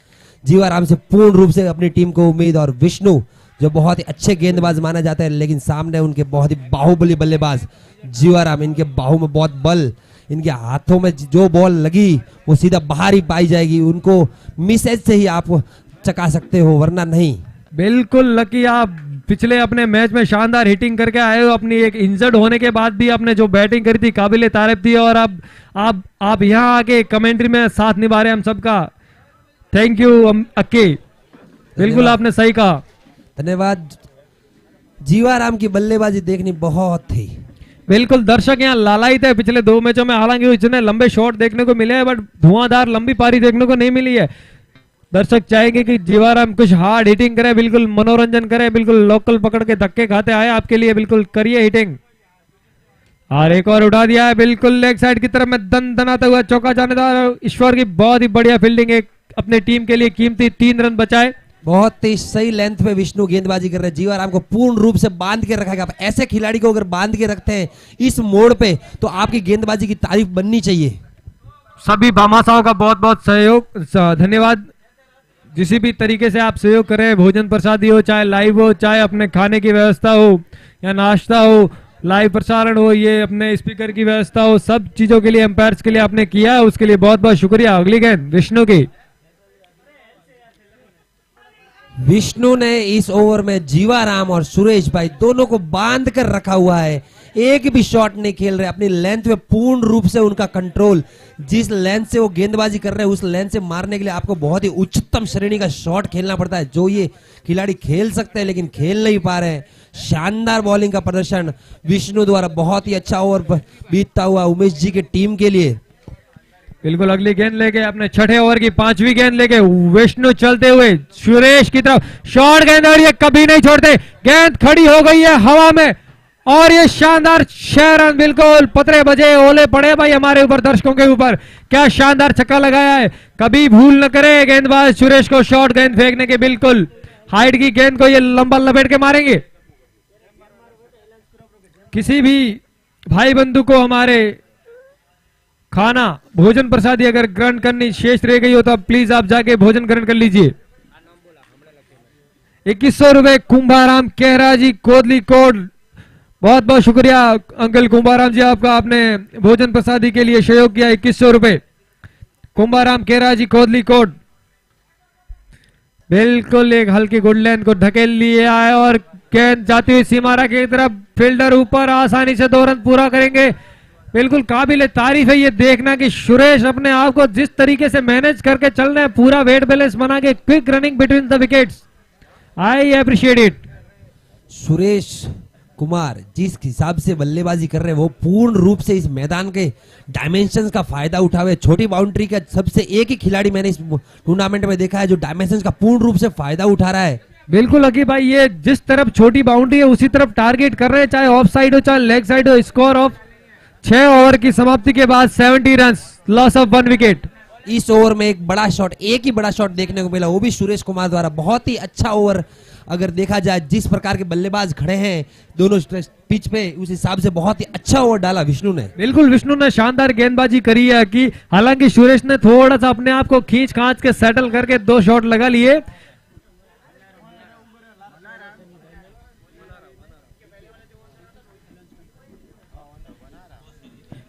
जीवाराम से पूर्ण रूप से अपनी टीम को उम्मीद। और विष्णु जो बहुत ही अच्छे गेंदबाज माना जाता है, लेकिन सामने उनके बहुत ही बाहुबली बल्लेबाज जीवाराम, इनके बाहू में बहुत बल, इनके हाथों में जो बॉल लगी वो सीधा बाहर ही पाई जाएगी। उनको मिसेज से ही आप चका सकते हो, वरना नहीं। बिल्कुल लकी, आप पिछले अपने मैच में शानदार हिटिंग करके आए हो। अपनी एक इंजर्ड होने के बाद भी आपने जो बैटिंग करी थी काबिले तारीफ थी, और अब आप यहाँ आके कमेंट्री में साथ निभा रहे हैं हम सबका। थैंक यू अक्के, बिल्कुल आपने सही कहा, धन्यवाद। जीवाराम की बल्लेबाजी देखनी बहुत थी। बिल्कुल दर्शक यहाँ लालायित है पिछले 2 मैचों में। हालांकि इतने लंबे शॉट देखने को मिले हैं, बट धुआंधार लंबी पारी देखने को नहीं मिली है। दर्शक चाहेंगे कि जीवाराम कुछ हार्ड हिटिंग करे, बिल्कुल मनोरंजन करे, बिल्कुल लोकल पकड़ के धक्के खाते आए आपके लिए, बिल्कुल करिए हिटिंग। और एक और उठा दिया है, बिल्कुल लेग साइड की तरफ में दन दनाता हुआ चौका जानेदार। ईश्वर की बहुत ही बढ़िया फील्डिंग, एक अपने टीम के लिए कीमती 3 रन बचाए। बहुत ही सही लेंथ पे विष्णु गेंदबाजी कर रहे हैं। जीवाराम को पूर्ण रूप से बांध के रखा गया। ऐसे खिलाड़ी को अगर बांध के रखते हैं इस मोड़ पे, तो आपकी गेंदबाजी की तारीफ बननी चाहिए। सभी भामाशाहों का बहुत बहुत सहयोग, धन्यवाद। किसी भी तरीके से आप सहयोग करें, भोजन प्रसादी हो, चाहे लाइव हो, चाहे अपने खाने की व्यवस्था हो या नाश्ता हो, लाइव प्रसारण हो, ये अपने स्पीकर की व्यवस्था हो, सब चीजों के लिए एम्पायर्स के लिए आपने किया है, उसके लिए बहुत बहुत शुक्रिया। अगली गेंद विष्णु की। विष्णु ने इस ओवर में जीवाराम और सुरेश भाई दोनों को बांध कर रखा हुआ है। एक भी शॉट नहीं खेल रहे, अपनी लेंथ में पूर्ण रूप से उनका कंट्रोल। जिस लेंथ से वो गेंदबाजी कर रहे हैं उस लेंथ से मारने के लिए आपको बहुत ही उच्चतम श्रेणी का शॉट खेलना पड़ता है, जो ये खिलाड़ी खेल सकते हैं लेकिन खेल नहीं पा रहे हैं। शानदार बॉलिंग का प्रदर्शन विष्णु द्वारा, बहुत ही अच्छा ओवर बीतता हुआ उमेश जी की टीम के लिए। बिल्कुल अगली गेंद लेके अपने छठे ओवर की 5वीं गेंद लेके विष्णु चलते हुए सुरेश की तरफ, शॉर्ट गेंद, और ये कभी नहीं छोड़ते। गेंद खड़ी हो गई है हवा में, और ये शानदार 6 रन, बिल्कुल पतरे बजे, ओले पड़े भाई हमारे ऊपर, दर्शकों के ऊपर। क्या शानदार छक्का लगाया है। कभी भूल न करे गेंदबाज सुरेश को शॉर्ट गेंद फेंकने के, बिल्कुल हाइट की गेंद को ये लंबा लपेट के मारेंगे। किसी भी भाई बंधु को हमारे खाना भोजन प्रसादी अगर ग्रहण करनी शेष रह गई हो तो प्लीज आप जाके भोजन ग्रहण कर लीजिए। 2100 रुपए कुंभाराम केहरा जी, कोदली कोड, बहुत बहुत शुक्रिया अंकल कुंभाराम जी आपका, आपने भोजन प्रसादी के लिए सहयोग किया। 2100 रुपए कुंभाराम केहरा जी, कोदली कोड। बिल्कुल एक हल्की गुड लेंथ को ढकेल लिया है और गेंद जाती हुई सीमारा की तरफ, फील्डर ऊपर आसानी से 2 रन पूरा करेंगे। बिल्कुल काबिल तारीफ है ये देखना कि सुरेश अपने आप को जिस तरीके से मैनेज करके चल रहे हैं, पूरा वेट बैलेंस बना के, quick running between the wickets, I appreciate it. Suresh Kumar जिस हिसाब से बल्लेबाजी कर रहे हैं वो पूर्ण रूप से इस मैदान के डायमेंशंस का फायदा उठावे। छोटी बाउंड्री का सबसे एक ही खिलाड़ी मैंने इस टूर्नामेंट में देखा है जो डायमेंशंस का पूर्ण रूप से फायदा उठा रहा है। बिल्कुल अकी भाई, ये जिस तरफ छोटी बाउंड्री है उसी तरफ टारगेट कर रहे हैं, चाहे ऑफ साइड हो चाहे लेग साइड हो। स्कोर ऑफ 6 ओवर की समाप्ति के बाद 70 रन, लॉस ऑफ 1 विकेट। इस ओवर में एक बड़ा शॉट, एक ही बड़ा शॉट देखने को मिला, वो भी सुरेश कुमार द्वारा। बहुत ही अच्छा ओवर अगर देखा जाए, जिस प्रकार के बल्लेबाज खड़े हैं दोनों पिच पे, उस हिसाब से बहुत ही अच्छा ओवर डाला विष्णु ने। बिल्कुल विष्णु ने शानदार गेंदबाजी करी है कि हालांकि सुरेश ने थोड़ा सा अपने आप को खींच खांच के सेटल करके 2 शॉट लगा लिए।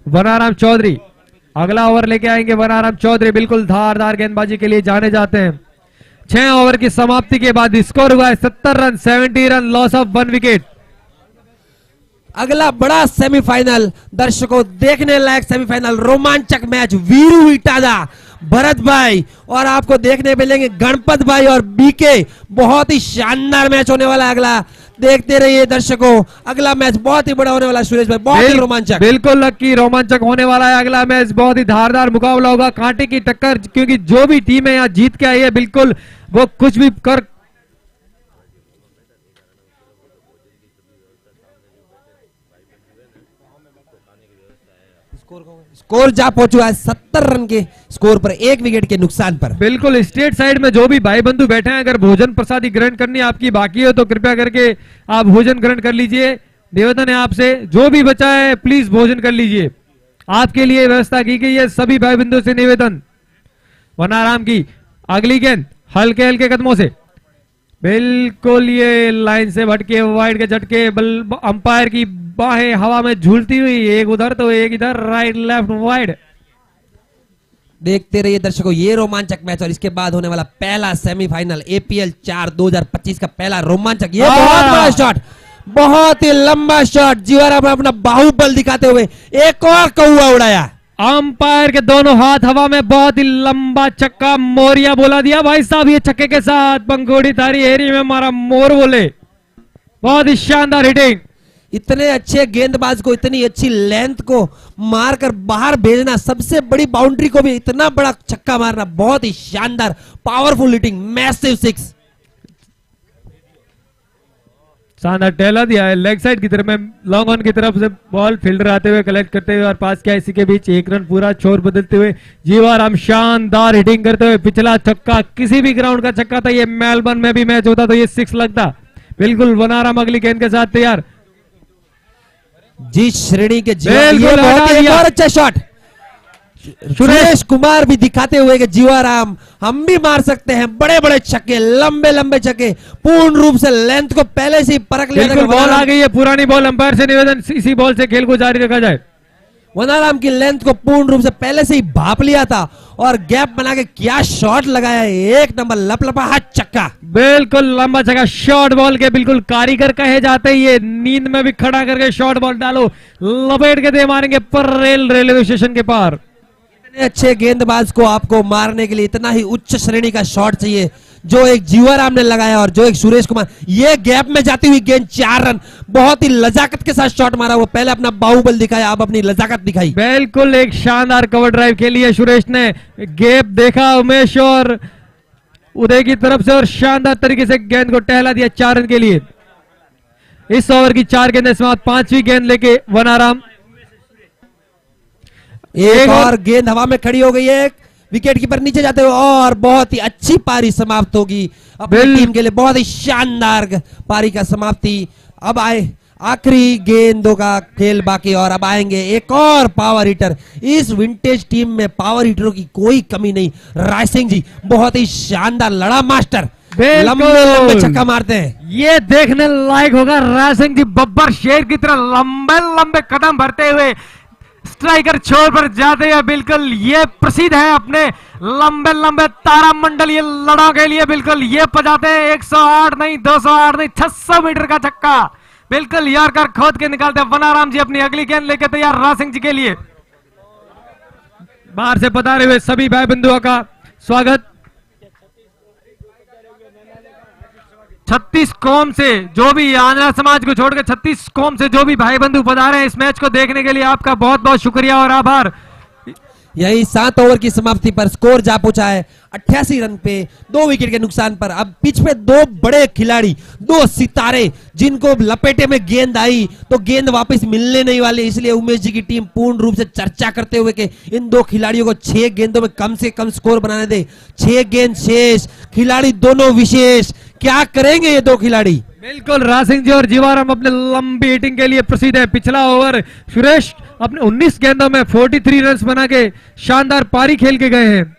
वनाराम चौधरी अगला ओवर लेके आएंगे। वनाराम चौधरी बिल्कुल धारदार गेंदबाजी के लिए जाने जाते हैं। 6 ओवर की समाप्ति के बाद स्कोर हुआ है 70 run, 70 run, loss of 1 wicket. अगला बड़ा सेमीफाइनल, दर्शकों देखने लायक सेमीफाइनल, रोमांचक मैच, वीरू इटादा भरत भाई और आपको देखने मिलेंगे गणपत भाई और बीके। बहुत ही शानदार मैच होने वाला है अगला। देखते रहिए दर्शकों, अगला मैच बहुत ही बड़ा होने वाला है सुरेश भाई, बहुत ही रोमांचक। बिल्कुल लक्की, रोमांचक होने वाला है अगला मैच। बहुत ही धारदार मुकाबला होगा, कांटे की टक्कर, क्योंकि जो भी टीम है यहाँ जीत के आई है बिल्कुल वो कुछ भी कर स्कोर जा पहुंचा है 70 रन के स्कोर पर, 1 विकेट के नुकसान पर। बिल्कुल स्टेट साइड में जो भी भाई बंधु बैठे हैं, अगर भोजन प्रसादी ग्रहण करनी आपकी बाकी हो तो कृपया करके आप भोजन ग्रहण कर लीजिए। निवेदन है आपसे, जो भी बचा है प्लीज भोजन कर लीजिए, आपके लिए व्यवस्था की गई है। सभी भाई बंधुओं से निवेदन। वनाराम की अगली गेंद हल्के हल्के कदमों से, बिल्कुल ये लाइन से भटके, वाइड के झटके, अंपायर की बाहें हवा में झूलती हुई, एक उधर तो एक इधर, राइट लेफ्ट वाइड। देखते रहिए दर्शकों ये रोमांचक मैच और इसके बाद होने वाला पहला सेमीफाइनल APL 4 2025 का पहला रोमांचक। ये बहुत बड़ा शॉट, बहुत ही लंबा शॉट, जीवाराम अपना बाहुबल दिखाते हुए एक और कौवा उड़ाया। अंपायर के दोनों हाथ हवा में, बहुत ही लंबा छक्का, मोरिया बोला दिया भाई साहब। ये छक्के के साथ पंखुड़ी तारी एरी में मारा मोर बोले, बहुत ही शानदार हिटिंग। इतने अच्छे गेंदबाज को इतनी अच्छी लेंथ को मारकर बाहर भेजना, सबसे बड़ी बाउंड्री को भी इतना बड़ा छक्का मारना, बहुत ही शानदार पावरफुल हिटिंग, मैसिव 6। शानदार टेला दिया है लेग साइड की तरफ में, लॉन्ग ऑन की तरफ से बॉल फील्डर आते हुए कलेक्ट करते हुए और पास किया, इसी के बीच 1 रन पूरा, छोर बदलते हुए जीवाराम शानदार हिटिंग करते हुए, पिछला छक्का किसी भी ग्राउंड का छक्का था, ये मेलबर्न में भी मैच होता तो ये 6 लगता। बिल्कुल वनाराम अगली गेंद के साथ तैयार, जिस श्रेणी के जीवाराम, और अच्छा शॉट सुरेश कुमार भी दिखाते हुए कि जीवाराम हम भी मार सकते हैं बड़े बड़े छक्के, लंबे लंबे छक्के, पूर्ण रूप से लेंथ को पहले से ही परख लिया था। बॉल आ गई है, पुरानी बॉल, अंपायर से निवेदन इसी बॉल से खेल को जारी रखा जाए। वनाराम की लेंथ को पूर्ण रूप से पहले से ही भाप लिया था और गैप बना के क्या शॉट लगाया है, 1 नंबर लपलपा हाथ छक्का। बिल्कुल लंबा छक्का, शॉर्ट बॉल के बिल्कुल कारीगर कहे जाते हैं ये, नींद में भी खड़ा करके शॉर्ट बॉल डालो, लपेट के दे मारेंगे पर रेलवे स्टेशन के पार। इतने अच्छे गेंदबाज को आपको मारने के लिए इतना ही उच्च श्रेणी का शॉट चाहिए, जो एक जीवाराम ने लगाया और जो एक सुरेश कुमार। ये गैप में जाती हुई गेंद 4 रन, बहुत ही लजाकत के साथ शॉट मारा। वो पहले अपना बाहुबल दिखाया, अब अपनी लजाकत दिखाई। बिल्कुल एक शानदार कवर ड्राइव खेली है सुरेश ने, गैप देखा उमेश और उदय की तरफ से और शानदार तरीके से गेंद को टहला दिया 4 रन के लिए। इस ओवर की 4 गेंदें समाप्त, 5वीं गेंद लेके वनाराम। एक और गेंद हवा में खड़ी हो गई है, विकेट कीपर नीचे जाते हुए, और बहुत ही अच्छी पारी समाप्त होगी अपनी टीम के लिए, बहुत ही शानदार पारी का समाप्ति। अब आए आखिरी गेंदों का खेल बाकी और अब आएंगे एक और पावर हिटर। इस विंटेज टीम में पावर हिटरों की कोई कमी नहीं। राय सिंह जी बहुत ही शानदार लड़ा मास्टर, लंबे लंबे छक्का मारते हैं। ये देखने लायक होगा, राय सिंह जी बब्बर शेर की तरह लंबे लंबे कदम भरते हुए स्ट्राइकर छोर पर जाते हैं। बिल्कुल ये प्रसिद्ध है अपने लंबे लंबे तारा मंडल ये लड़ाओं के लिए। बिल्कुल ये बजाते हैं 108 नहीं 208 नहीं 600 मीटर का छक्का। बिल्कुल यारकर खोद के निकालते हैं। वनाराम जी अपनी अगली गेंद लेकर तैयार राय सिंह जी के लिए। बाहर से पधारे हुए सभी भाई बंधुओं का स्वागत। 36 कौम से जो भी आंध्रा समाज को छोड़कर 36 कौम से जो भी भाई बंधु पधारे हैं इस मैच को देखने के लिए आपका बहुत बहुत शुक्रिया और आभार। यही 7 ओवर की समाप्ति पर स्कोर जा पहुंचा है 88 रन पे 2 विकेट के नुकसान पर। अब पिच पे 2 बड़े खिलाड़ी, 2 सितारे जिनको लपेटे में गेंद आई तो गेंद वापस मिलने नहीं वाले, इसलिए उमेश जी की टीम पूर्ण रूप से चर्चा करते हुए कि इन 2 खिलाड़ियों को 6 गेंदों में कम से कम स्कोर बनाने दे। 6 गेंद शेष, खिलाड़ी दोनों विशेष, क्या करेंगे ये 2 खिलाड़ी। बिल्कुल राय सिंह जी और जीवाराम अपने लंबी हिटिंग के लिए प्रसिद्ध है। पिछला ओवर सुरेश अपने 19 गेंदों में 43 रन बना के शानदार पारी खेल के गए हैं।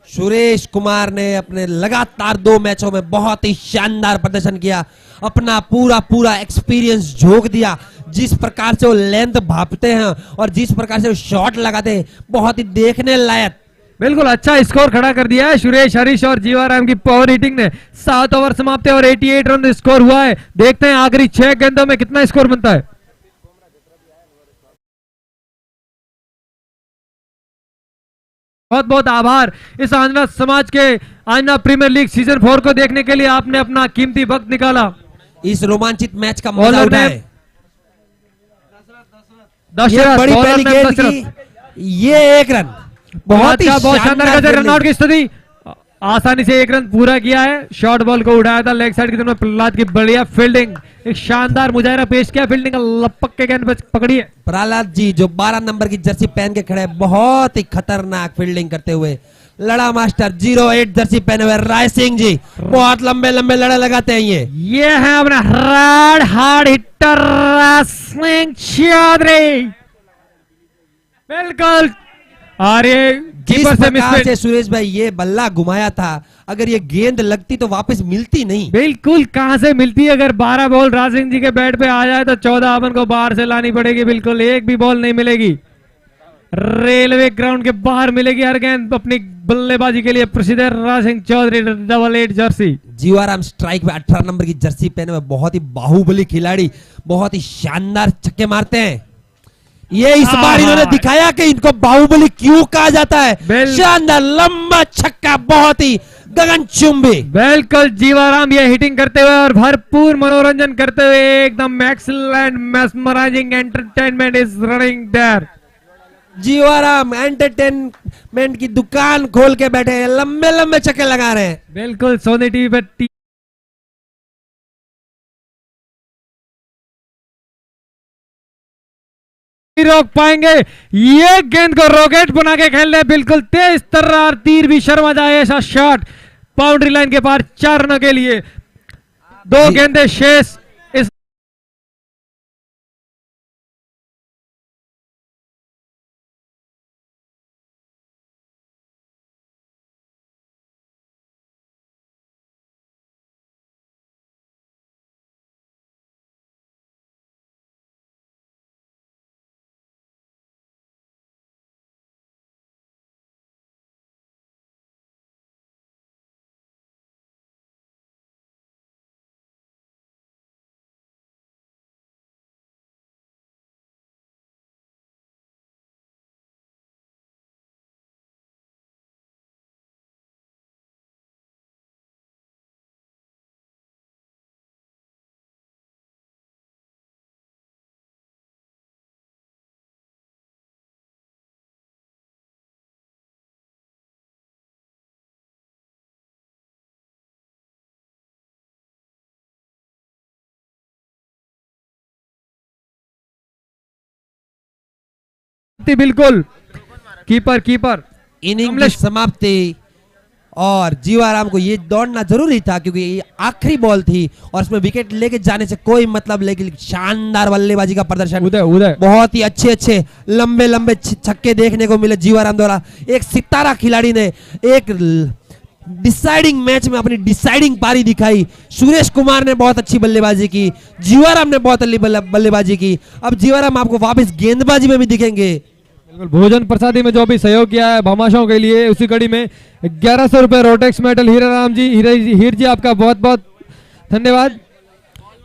सुरेश कुमार ने अपने लगातार 2 मैचों में बहुत ही शानदार प्रदर्शन किया, अपना पूरा एक्सपीरियंस झोंक दिया। जिस प्रकार से वो लेंथ भापते हैं और जिस प्रकार से वो शॉट लगाते हैं, बहुत ही देखने लायक। बिल्कुल अच्छा स्कोर खड़ा कर दिया है सुरेश, हरीश और जीवाराम की पावर हिटिंग ने। 7 ओवर समाप्त है और 88 रन स्कोर हुआ है। देखते हैं आखिरी 6 गेंदों में कितना स्कोर बनता है। बहुत बहुत आभार इस आंजना समाज के आंजना प्रीमियर लीग सीजन 4 को देखने के लिए आपने अपना कीमती वक्त निकाला। इस रोमांचित मैच का बॉलर मजा ने उठाए। ये दशरथ बड़ी बॉलर पहली ने गेंद दशरथ की ये एक रन, बहुत ही बहुत शानदार शानदार गजर, रनआउट फील्डिंग। की स्थिति, आसानी से एक रन पूरा किया है। शॉर्ट बॉल को उठाया था लेग साइड की तरफ, प्रहलाद की बढ़िया फील्डिंग, एक शानदार मुजाहिरा पेश किया, फील्डिंग का लपक के गेंद पे पकड़ी है। प्रहलाद जी जो 12 नंबर की जर्सी पहन के खड़े हैं, बहुत ही खतरनाक फील्डिंग करते हुए। लड़ा मास्टर 08 जर्सी पहने हुए राय सिंह जी बहुत लंबे लंबे लड़े लगाते हैं। ये है अपना red hard hitter Raj Singh Chaudhary, बिल्कुल। और ये जिस कीपर से प्रकार मिसफील्ड, से सुरेश भाई ये बल्ला घुमाया था, अगर ये गेंद लगती तो वापस मिलती नहीं। बिल्कुल कहां से मिलती है। अगर 12 बॉल राज सिंह जी के बैट पे आ जाए तो 14 अमन को बाहर से लानी पड़ेगी, बिल्कुल एक भी बॉल नहीं मिलेगी। रेलवे ग्राउंड के बाहर मिलेगी हर गेंद। अपनी बल्लेबाजी के लिए प्रसिद्ध है राज सिंह चौधरी, 88 जर्सी। जीवाराम स्ट्राइक में 18 नंबर की जर्सी पहने हुए बहुत ही बाहुबली खिलाड़ी, बहुत ही शानदार छक्के मारते हैं। ये इस बार इन्होंने दिखाया कि इनको बाहुबली क्यों कहा जाता है। शानदार लंबा छक्का, बहुत ही गगनचुंबी। बिल्कुल जीवाराम ये हिटिंग करते हुए और भरपूर मनोरंजन करते हुए एकदम excellent mesmerising entertainment is running their. Jivaram entertainment की दुकान खोल के बैठे हैं, लंबे लंबे छक्के लगा रहे हैं। बिल्कुल सोनी टीवी पे रोक पाएंगे। ये गेंद को रॉकेट बना के खेल रहे, बिल्कुल तेज तर्रार तीर भी शर्मा जाए ऐसा शॉट बाउंड्री लाइन के पार 4 रनों के लिए। 2 गेंदें शेष। इस बिल्कुल कीपर इनिंग की समाप्ति, और जीवाराम को ये दौड़ना जरूरी था क्योंकि ये आखिरी बॉल थी और इसमें विकेट लेके जाने से कोई मतलब, लेकिन शानदार बल्लेबाजी का प्रदर्शन, उदय बहुत ही अच्छे लंबे लंबे छक्के देखने को मिले जीवाराम द्वारा। एक सितारा खिलाड़ी ने एक डिसाइडिंग मैच में अपनी डिसाइडिंग पारी दिखाई। सुरेश कुमार ने बहुत अच्छी बल्लेबाजी की, जीवाराम ने बहुत अच्छी बल्लेबाजी की। अब जीवाराम आपको वापस गेंदबाजी में भी दिखेंगे। बिल्कुल भोजन प्रसादी में जो भी सहयोग किया है भामाशाओं के लिए, उसी कड़ी में 1100 रुपए रोटेक्स मेडल हीराराम जी, हीर जी आपका बहुत बहुत धन्यवाद।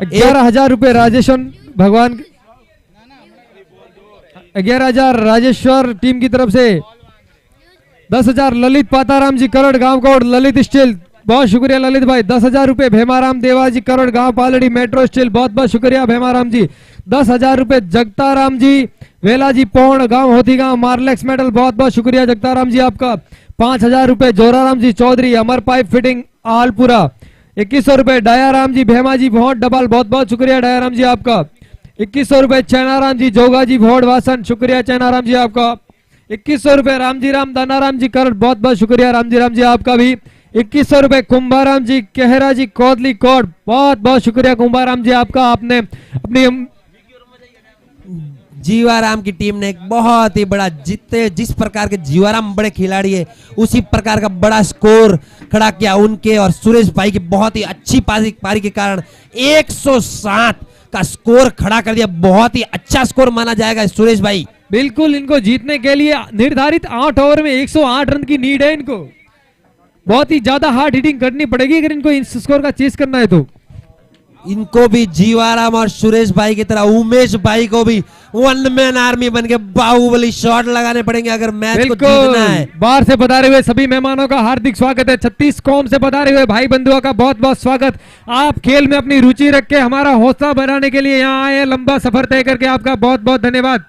11,000 रुपए राजेश्वर भगवान, 11,000 राजेश्वर टीम की तरफ से, 10,000 ललित पाताराम जी करोड़ गांव कोड ललित स्टील, बहुत शुक्रिया ललित भाई। 10,000 रुपए भेमाराम देवाजी करोड़ गांव पालड़ी मेट्रो स्टील, बहुत बहुत शुक्रिया भेमाराम जी। 10,000 रुपए जगताराम जी वेला जी पौड़ गांव होती गांव मार्लेक्स मेडल, बहुत बहुत शुक्रिया जगताराम जी आपका। 5,000 रुपए जोराराम जी चौधरी अमर पाइप फिटिंग आलपुरा। 2100 रुपए डायाराम जी भेमा जी भोट डबल, बहुत बहुत शुक्रिया डायाराम जी आपका। 2100 रुपए चैनाराम जी जोगा जी भोट वासन, शुक्रिया चैनाराम जी आपका। 2100 रुपए रामजी राम दानाराम जी करोड़, बहुत बहुत शुक्रिया रामजी राम जी आपका भी। 2100 रुपए कुंभाराम जी कहरा जी कोदली कोट, बहुत बहुत शुक्रिया कुंभाराम जी आपका। आपने अपनी जीवाराम की टीम ने एक बहुत ही बड़ा जीते, जिस प्रकार के जीवाराम बड़े खिलाड़ी है उसी प्रकार का बड़ा स्कोर खड़ा किया उनके और सुरेश भाई की बहुत ही अच्छी पारी के कारण 107 का स्कोर खड़ा कर दिया। बहुत ही अच्छा स्कोर माना जाएगा सुरेश भाई। बिल्कुल इनको जीतने के लिए निर्धारित 8 ओवर में 108 रन की नीड है इनको। बहुत ही ज्यादा हार्ड हिटिंग करनी पड़ेगी अगर इनको इस स्कोर का चेस करना है तो। इनको भी जीवाराम और सुरेश भाई की तरह उमेश भाई को भी वन मैन आर्मी बन के बाहुबली शॉट लगाने पड़ेंगे अगर मैच को जीतना है। बिल्कुल बाहर से पधारे हुए सभी मेहमानों का हार्दिक स्वागत है। 36 कौम से पधारे हुए भाई बंधुओं का बहुत बहुत स्वागत। आप खेल में अपनी रुचि रख के हमारा हौसला बढ़ाने के लिए यहाँ आए, लंबा सफर तय करके आपका बहुत बहुत धन्यवाद।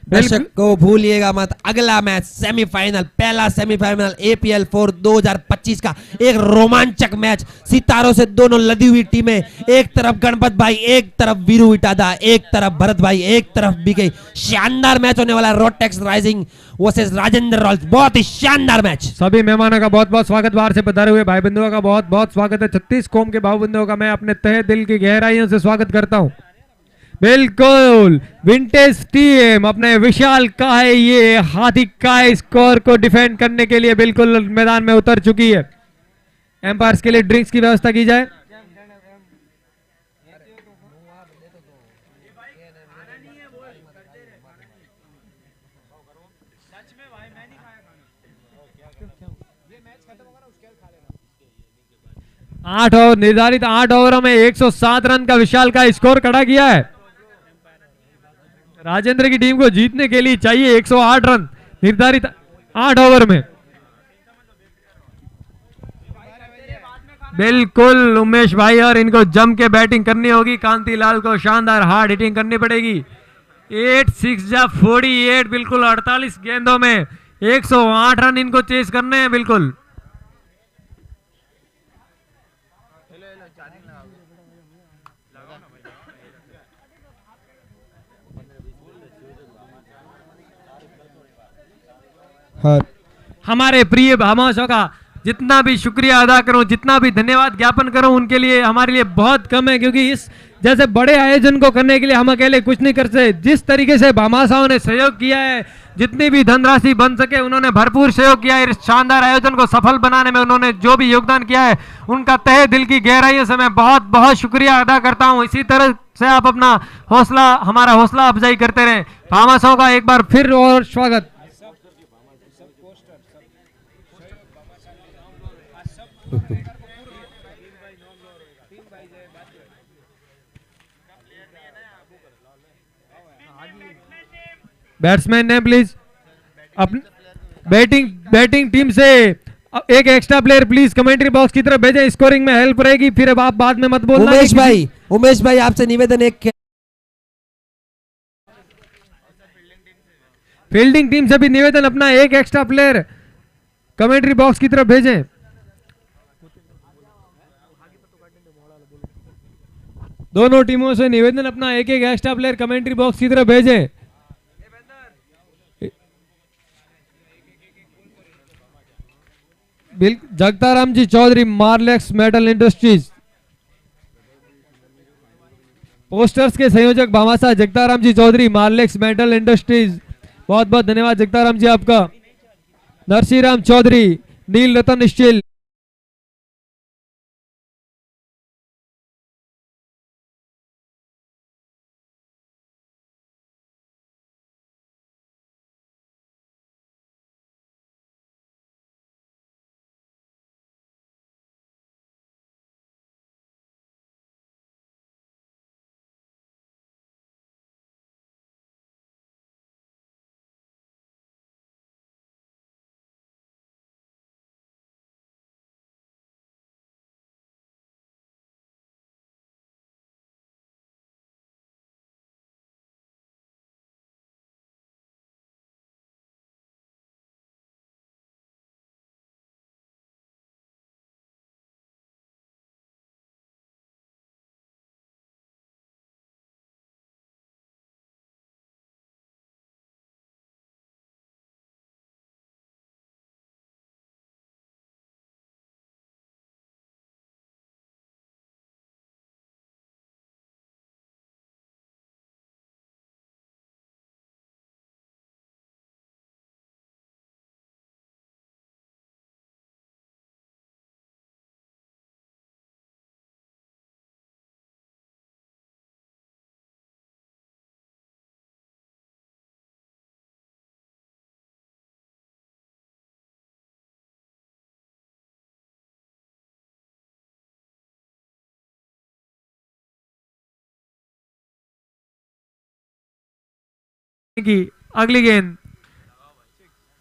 दर्शक को भूलिएगा मत, अगला मैच सेमीफाइनल, पहला सेमीफाइनल APL 4 2025 का एक रोमांचक मैच, सितारों से दोनों लदी हुई टीमें, एक तरफ गणपत भाई, एक तरफ वीरू इटादा, एक तरफ भरत भाई, एक तरफ बीके। शानदार मैच होने वाला है, Rotex rising versus Rajendra Royals, बहुत ही शानदार मैच। सभी मेहमानों का बहुत बहुत स्वागत, बाहर से पधारे हुए भाई बंधुओं का बहुत बहुत स्वागत है। 36 कौम के भाई बंधुओं का मैं अपने तहे दिल की गहराइयों से स्वागत करता हूँ। बिल्कुल विंटेज टीम अपने विशाल का है, ये हाथी का स्कोर को डिफेंड करने के लिए बिल्कुल मैदान में उतर चुकी है। एम्पायर्स के लिए ड्रिंक्स की व्यवस्था की जाए। निर्धारित 8 ओवरों में 107 रन का विशाल का स्कोर खड़ा किया है। राजेंद्र की टीम को जीतने के लिए चाहिए 108 रन निर्धारित 8 ओवर में। बिल्कुल उमेश भाई, और इनको जम के बैटिंग करनी होगी। कांतिलाल को शानदार हार्ड हिटिंग करनी पड़ेगी। 8 6 जा 48, बिल्कुल 48 गेंदों में 108 रन इनको चेस करने हैं। बिल्कुल हमारे प्रिय भामाशों का जितना भी शुक्रिया अदा करूं, जितना भी धन्यवाद ज्ञापन करूं, उनके लिए हमारे लिए बहुत कम है, क्योंकि इस जैसे बड़े आयोजन को करने के लिए हम अकेले कुछ नहीं कर सकते। जिस तरीके से भामाशाहों ने सहयोग किया है, जितनी भी धनराशि बन सके उन्होंने भरपूर सहयोग किया है। इस शानदार आयोजन को सफल बनाने में उन्होंने जो भी योगदान किया है, उनका तहे दिल की गहराइयों से मैं बहुत बहुत शुक्रिया अदा करता हूं। इसी तरह से आप अपना हौसला, हमारा हौसला अफजाई करते रहें। भामाशाहों का एक बार फिर और स्वागत। बैट्समैन ने प्लीज अपनी बैटिंग टीम से एक extra player please commentary box की तरफ भेजें, स्कोरिंग में हेल्प रहेगी। फिर अब आप बाद में मत बोलना। उमेश भाई आपसे निवेदन, एक फील्डिंग टीम से भी निवेदन, अपना एक एक्स्ट्रा प्लेयर कमेंट्री बॉक्स की तरफ भेजें। दोनों टीमों से निवेदन, अपना एक एक एक्स्ट्रा प्लेयर कमेंट्री बॉक्स की तरफ भेजें। जगताराम जी चौधरी, मार्लेक्स मेटल इंडस्ट्रीज। पोस्टर्स के संयोजक भामाशाह जगताराम जी चौधरी, मार्लेक्स मेटल इंडस्ट्रीज, बहुत बहुत धन्यवाद जगताराम जी आपका। नरसिंह चौधरी, नील रतन स्टील। की अगली गेंद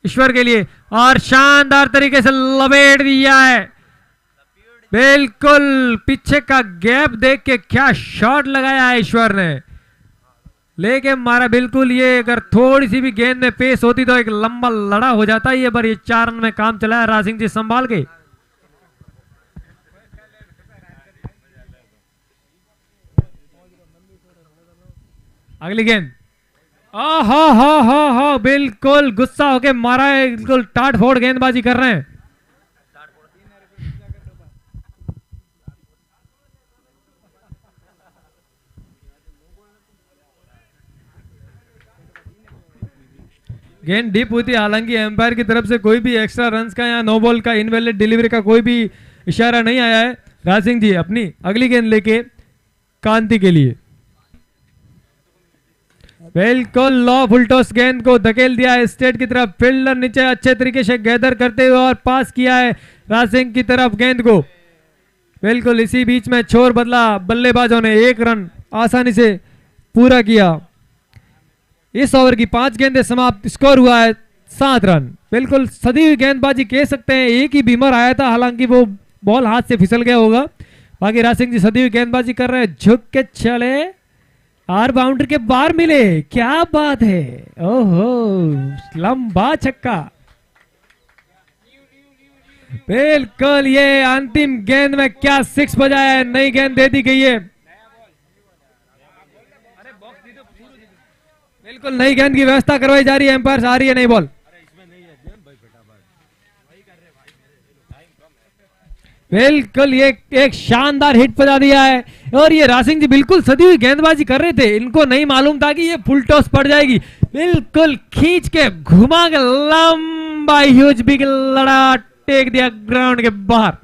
ईश्वर के लिए और शानदार तरीके से लपेट दिया है। बिल्कुल पीछे का गैप देख के क्या शॉट लगाया है ईश्वर ने, लेके मारा बिल्कुल। ये अगर थोड़ी सी भी गेंद में पेस होती तो एक लंबा लड़ा हो जाता है ये, पर ये 4 रन में काम चला है राज सिंह जी संभाल के। अगली गेंद हा बिल्कुल गुस्सा होके मारा है, बिल्कुल टाट फोड़ गेंदबाजी कर रहे हैं। गेंद डीप हुई थी, हालांकि एम्पायर की तरफ से कोई भी एक्स्ट्रा रन्स का या नो बॉल का इनवैलिड डिलीवरी का कोई भी इशारा नहीं आया है। राज सिंह जी अपनी अगली गेंद लेके कांति के लिए बिल्कुल लॉ फुलटॉस गेंद को धकेल दिया है स्टेट की तरफ। फील्डर नीचे अच्छे तरीके से गैदर करते हुए और पास किया है राज सिंह की तरफ गेंद को। बिल्कुल इसी बीच में छोर बदला, बल्लेबाजों ने 1 रन आसानी से पूरा किया। इस ओवर की 5 गेंदें समाप्त, स्कोर हुआ है 7 रन। बिल्कुल सदी हुई गेंदबाजी कह सकते हैं, एक ही बीमर आया था, हालांकि वो बॉल हाथ से फिसल गया होगा। बाकी राज सिंह जी सदी हुई गेंदबाजी कर रहे हैं, झुक के चले और बाउंड्री के बाहर मिले, क्या बात है, ओहो लंबा छक्का। बिल्कुल ये अंतिम गेंद में क्या 6 बजाया है, नई गेंद दे दी गई है। बिल्कुल नई गेंद की व्यवस्था करवाई जा रही है, एम्पायर आ रही है नई बॉल। बिल्कुल ये एक शानदार हिट बजा दिया है और ये राज सिंह जी बिल्कुल सदी हुई गेंदबाजी कर रहे थे, इनको नहीं मालूम था कि ये फुल टॉस पड़ जाएगी। बिल्कुल खींच के घुमा के लंबा ह्यूज बिग लड़ा टेक दिया ग्राउंड के बाहर।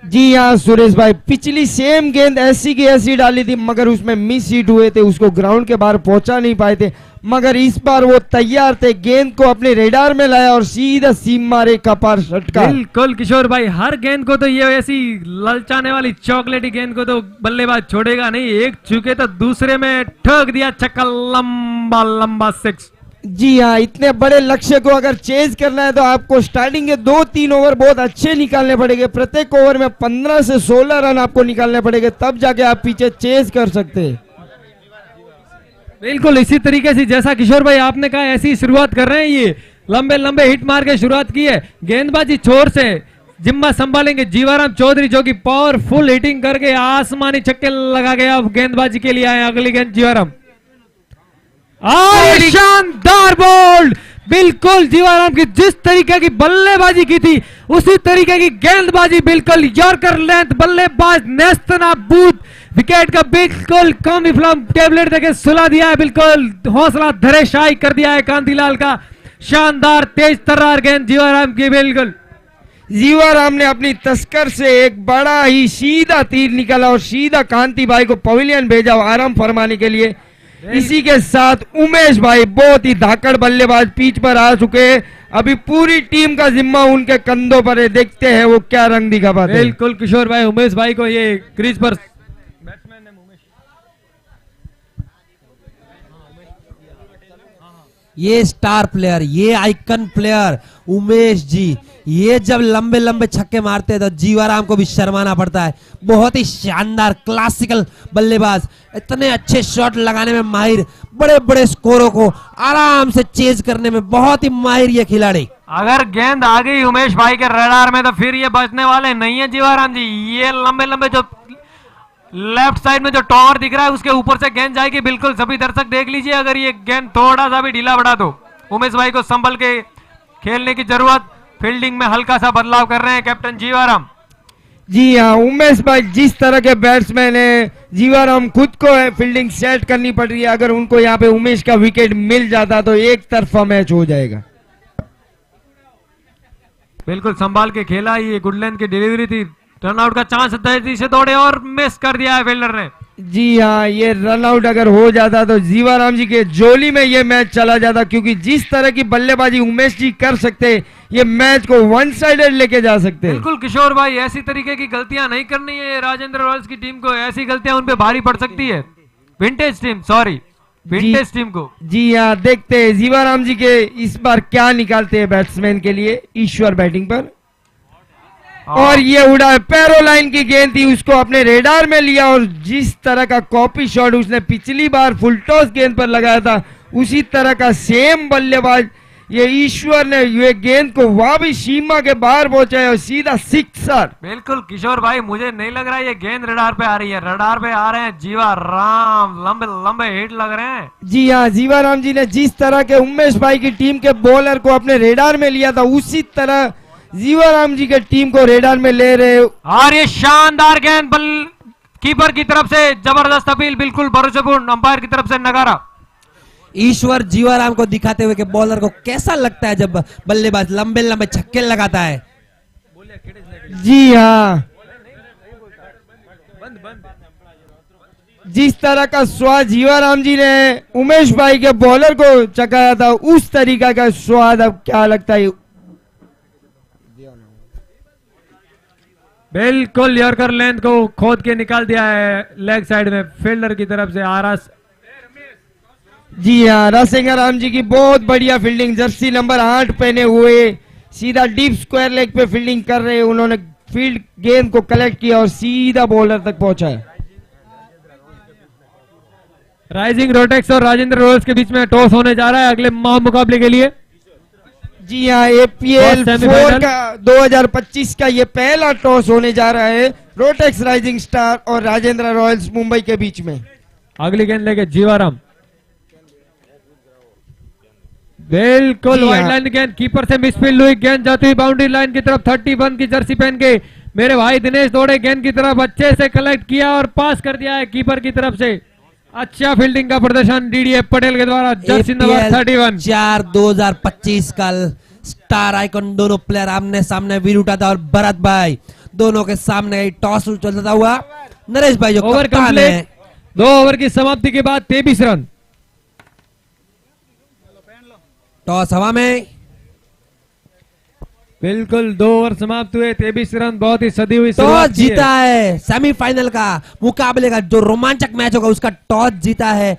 जी हाँ सुरेश भाई, पिछली सेम गेंद ऐसी की ऐसी डाली थी मगर उसमें मिस हिट हुए थे, उसको ग्राउंड के बाहर पहुंचा नहीं पाए थे। मगर इस बार वो तैयार थे, गेंद को अपने रेडार में लाया और सीधा सीम मारे कपार षटकार। बिल्कुल किशोर भाई, हर गेंद को तो ये ऐसी ललचाने वाली चॉकलेटी गेंद को तो बल्लेबाज छोड़ेगा नहीं, एक चुके तो दूसरे में ठोक दिया छक्का, लंबा लंबा 6। जी हाँ, इतने बड़े लक्ष्य को अगर चेज करना है तो आपको स्टार्टिंग के 2-3 ओवर बहुत अच्छे निकालने पड़ेंगे। प्रत्येक ओवर में 15 से 16 रन आपको निकालने पड़ेंगे, तब जाके आप पीछे चेज कर सकते हैं। बिल्कुल इसी तरीके से जैसा किशोर भाई आपने कहा, ऐसी शुरुआत कर रहे हैं, ये लंबे लंबे हिट मार के शुरुआत की है। गेंदबाजी छोर से जिम्मा संभालेंगे जीवाराम चौधरी, जो कि पावरफुल हिटिंग करके आसमानी छक्के लगा गया। अब गेंदबाजी के लिए आए, अगली गेंद जीवाराम, शानदार बोल्ड। बिल्कुल जीवाराम की जिस तरीके की बल्लेबाजी की थी उसी तरीके की गेंदबाजी, बिल्कुल यॉर्कर लेंथ, बल्लेबाज नेस्तनाबूद, विकेट का बिल्कुल कम फ्लम टेबलेट देके सुला दिया है, बिल्कुल हौसला धरेशाई कर दिया है कांतिलाल का। शानदार तेज तर्रार गेंद जीवाराम की। बिल्कुल जीवाराम ने अपनी तस्कर से एक बड़ा ही सीधा तीर निकाला और सीधा कांति भाई को पवेलियन भेजा आराम फरमाने के लिए। इसी के साथ उमेश भाई बहुत ही धाकड़ बल्लेबाज पिच पर आ चुके हैं, अभी पूरी टीम का जिम्मा उनके कंधों पर है, देखते हैं वो क्या रंग दिखा पाते हैं। बिल्कुल किशोर भाई, उमेश भाई को ये क्रीज पर ये स्टार प्लेयर, ये आइकन प्लेयर उमेश जी, ये जब लंबे लंबे छक्के मारते हैं तो जीवाराम को भी शर्माना पड़ता है। बहुत ही शानदार क्लासिकल बल्लेबाज, इतने अच्छे शॉट लगाने में माहिर, बड़े बड़े स्कोरों को आराम से चेज करने में बहुत ही माहिर ये खिलाड़ी। अगर गेंद आ गई उमेश भाई के रडार में तो फिर ये बचने वाले नहीं है जीवाराम जी। ये लंबे लंबे जो लेफ्ट साइड में जो टॉवर दिख रहा है उसके ऊपर से गेंद जाएगी। बिल्कुल सभी दर्शक देख लीजिए, अगर ये गेंद थोड़ा सा भी ढीला बढ़ा दो उमेश भाई को संभल के खेलने की जरूरत। फील्डिंग में हल्का सा बदलाव कर रहे हैं कैप्टन जीवाराम। जी हाँ, उमेश भाई जिस तरह के बैट्समैन है, जीवाराम खुद को है फील्डिंग सेट करनी पड़ रही है। अगर उनको यहाँ पे उमेश का विकेट मिल जाता तो एक तरफा मैच हो जाएगा। बिल्कुल संभाल के खेला, ये गुड लेंथ की डिलीवरी थी, रनआउट का चांस तेजी से दौड़े और मिस कर दिया है फील्डर ने। जी हाँ, ये रनआउट अगर हो जाता तो जीवाराम जी के जोली में ये मैच चला जाता, क्योंकि जिस तरह की बल्लेबाजी उमेश जी कर सकते हैं ये मैच को वन साइडेड लेके जा सकते हैं। बिल्कुल किशोर भाई, ऐसी तरीके की गलतियां नहीं करनी है राजेंद्र रॉयल्स की टीम को, ऐसी गलतियां उन पे भारी पड़ सकती है। Vintage team, sorry vintage team को। जी हाँ, देखते हैं जीवाराम जी के इस बार क्या निकालते हैं बैट्समैन के लिए। ईश्वर बैटिंग पर और ये उड़ा पैरो लाइन की गेंद थी, उसको अपने रेडार में लिया और जिस तरह का कॉपी शॉट उसने पिछली बार फुल टॉस गेंद पर लगाया था उसी तरह का सेम बल्लेबाज ये ईश्वर ने ये गेंद को वहां भी सीमा के बाहर पहुंचाया और सीधा सिक्सर। बिल्कुल किशोर भाई, मुझे नहीं लग रहा है ये गेंद रडार पे आ रही है। रडार पे आ रहे हैं जीवाराम, लंबे लंबे हिट लग रहे हैं। जी हाँ, जीवाराम जी ने जिस तरह के उमेश भाई की टीम के बॉलर को अपने रेडार में लिया था उसी तरह जीवाराम जी के टीम को रेडार में ले रहे। और ये शानदार गेंद बल कीपर की तरफ से जबरदस्त अपील, बिल्कुल भरोसेपूर्ण अंपायर की तरफ से नगारा। ईश्वर जीवाराम को दिखाते हुए कि बॉलर को कैसा लगता है जब बल्लेबाज लंबे लंबे छक्के लगाता है। जी हाँ, जिस तरह का स्वाद जीवाराम जी ने उमेश भाई के बॉलर को चकाया था उस तरीका का स्वाद अब क्या लगता है। बिल्कुल यॉर्कर लेंथ को खोद के निकाल दिया है लेग साइड में फील्डर की तरफ से आरास। जी हाँ, राम जी की बहुत बढ़िया फील्डिंग, जर्सी नंबर 8 पहने हुए सीधा डीप स्क्वायर लेग पे फील्डिंग कर रहे हैं। उन्होंने फील्ड गेंद को कलेक्ट किया और सीधा बॉलर तक पहुंचा है। राइजिंग रोटेक्स और राजेंद्र रॉयल्स के बीच में टॉस होने जा रहा है अगले मुकाबले के लिए। जी हाँ, APL 4 का 2025 का ये पहला टॉस होने जा रहा है रोटेक्स राइजिंग स्टार और राजेंद्र रॉयल्स मुंबई के बीच में। अगली गेंद लेके जीवाराम, बिल्कुल वाइड लाइन गेंद, कीपर से मिसफील्ड हुई, गेंद जाती हुई बाउंड्री लाइन की तरफ। 31 की जर्सी पहन के मेरे भाई दिनेश दौड़े गेंद की तरफ, अच्छे से कलेक्ट किया और पास कर दिया है कीपर की तरफ से। अच्छा फील्डिंग का प्रदर्शन DDF पटेल के द्वारा, जर्सी नंबर 31। 4 2025 कल स्टार आइकन दोनों प्लेयर आमने सामने वीर उठा था और भरत भाई दोनों के सामने टॉस चलता हुआ नरेश भाई जो ओवर कप्तान है। 2 ओवर की समाप्ति के बाद 23 रन। टॉस हवा में, बिल्कुल 2 ओवर समाप्त हुए, 23 रन, बहुत ही सदी हुई टॉस शुरुआत की है। जीता है सेमीफाइनल का मुकाबले का जो रोमांचक मैच होगा उसका टॉस जीता है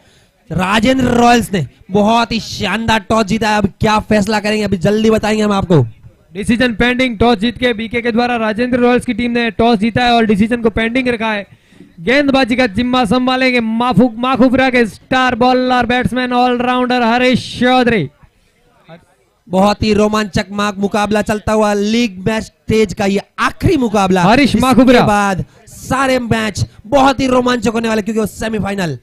राजेंद्र रॉयल्स ने। बहुत ही शानदार टॉस जीता है। अब क्या फैसला करेंगे अभी जल्दी बताएंगे हम आपको। डिसीजन पेंडिंग, टॉस जीत के बीके के द्वारा राजेंद्र रॉयल्स की टीम ने टॉस जीता है और डिसीजन को पेंडिंग रखा है। गेंदबाजी का जिम्मा संभालेंगे माखुफरा के star bowler batsman allrounder Harish Chaudhary. बहुत ही रोमांचक मुकाबला चलता हुआ लीग मैच स्टेज का ये आखिरी मुकाबला। हरीश माखुबरा के बाद सारे मैच बहुत ही रोमांचक होने वाले क्योंकि वो सेमीफाइनल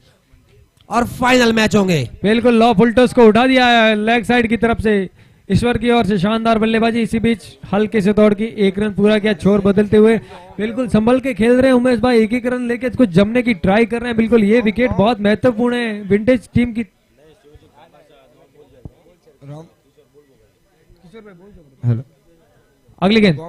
और फाइनल मैच होंगे। बिल्कुल लॉ फुलटॉस को उठा दिया है लेग साइड की तरफ से ईश्वर की ओर से, शानदार बल्लेबाजी। इसी बीच हल्के से दौड़ की 1 रन पूरा किया, छोर बदलते हुए बिल्कुल संभल के खेल रहे हैं उमेश भाई, 1-1 रन लेके इसको जमने की ट्राई कर रहे हैं। बिल्कुल ये विकेट बहुत महत्वपूर्ण है विंटेज टीम की। हेलो, अगली गेंद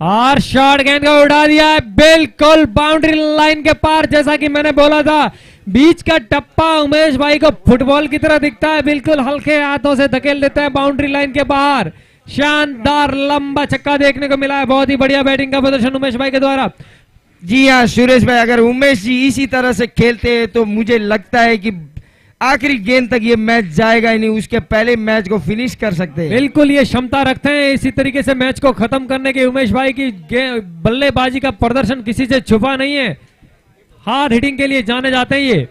और शॉर्ट गेंद को उड़ा दिया है बिल्कुल बाउंड्री लाइन के पार। जैसा कि मैंने बोला था बीच का टप्पा उमेश भाई को फुटबॉल की तरह दिखता है, बिल्कुल हल्के हाथों से धकेल देता है बाउंड्री लाइन के बाहर। शानदार लंबा छक्का देखने को मिला है, बहुत ही बढ़िया बैटिंग का प्रदर्शन उमेश भाई के द्वारा। जी हाँ सुरेश भाई, अगर उमेश जी इसी तरह से खेलते हैं तो मुझे लगता है कि आखिरी गेंद तक ये मैच जाएगा ही नहीं, उसके पहले मैच को फिनिश कर सकते हैं। बिल्कुल ये क्षमता रखते हैं इसी तरीके से मैच को खत्म करने के। उमेश भाई की बल्लेबाजी का प्रदर्शन किसी से छुपा नहीं है, हार्ड हिटिंग के लिए जाने जाते हैं ये।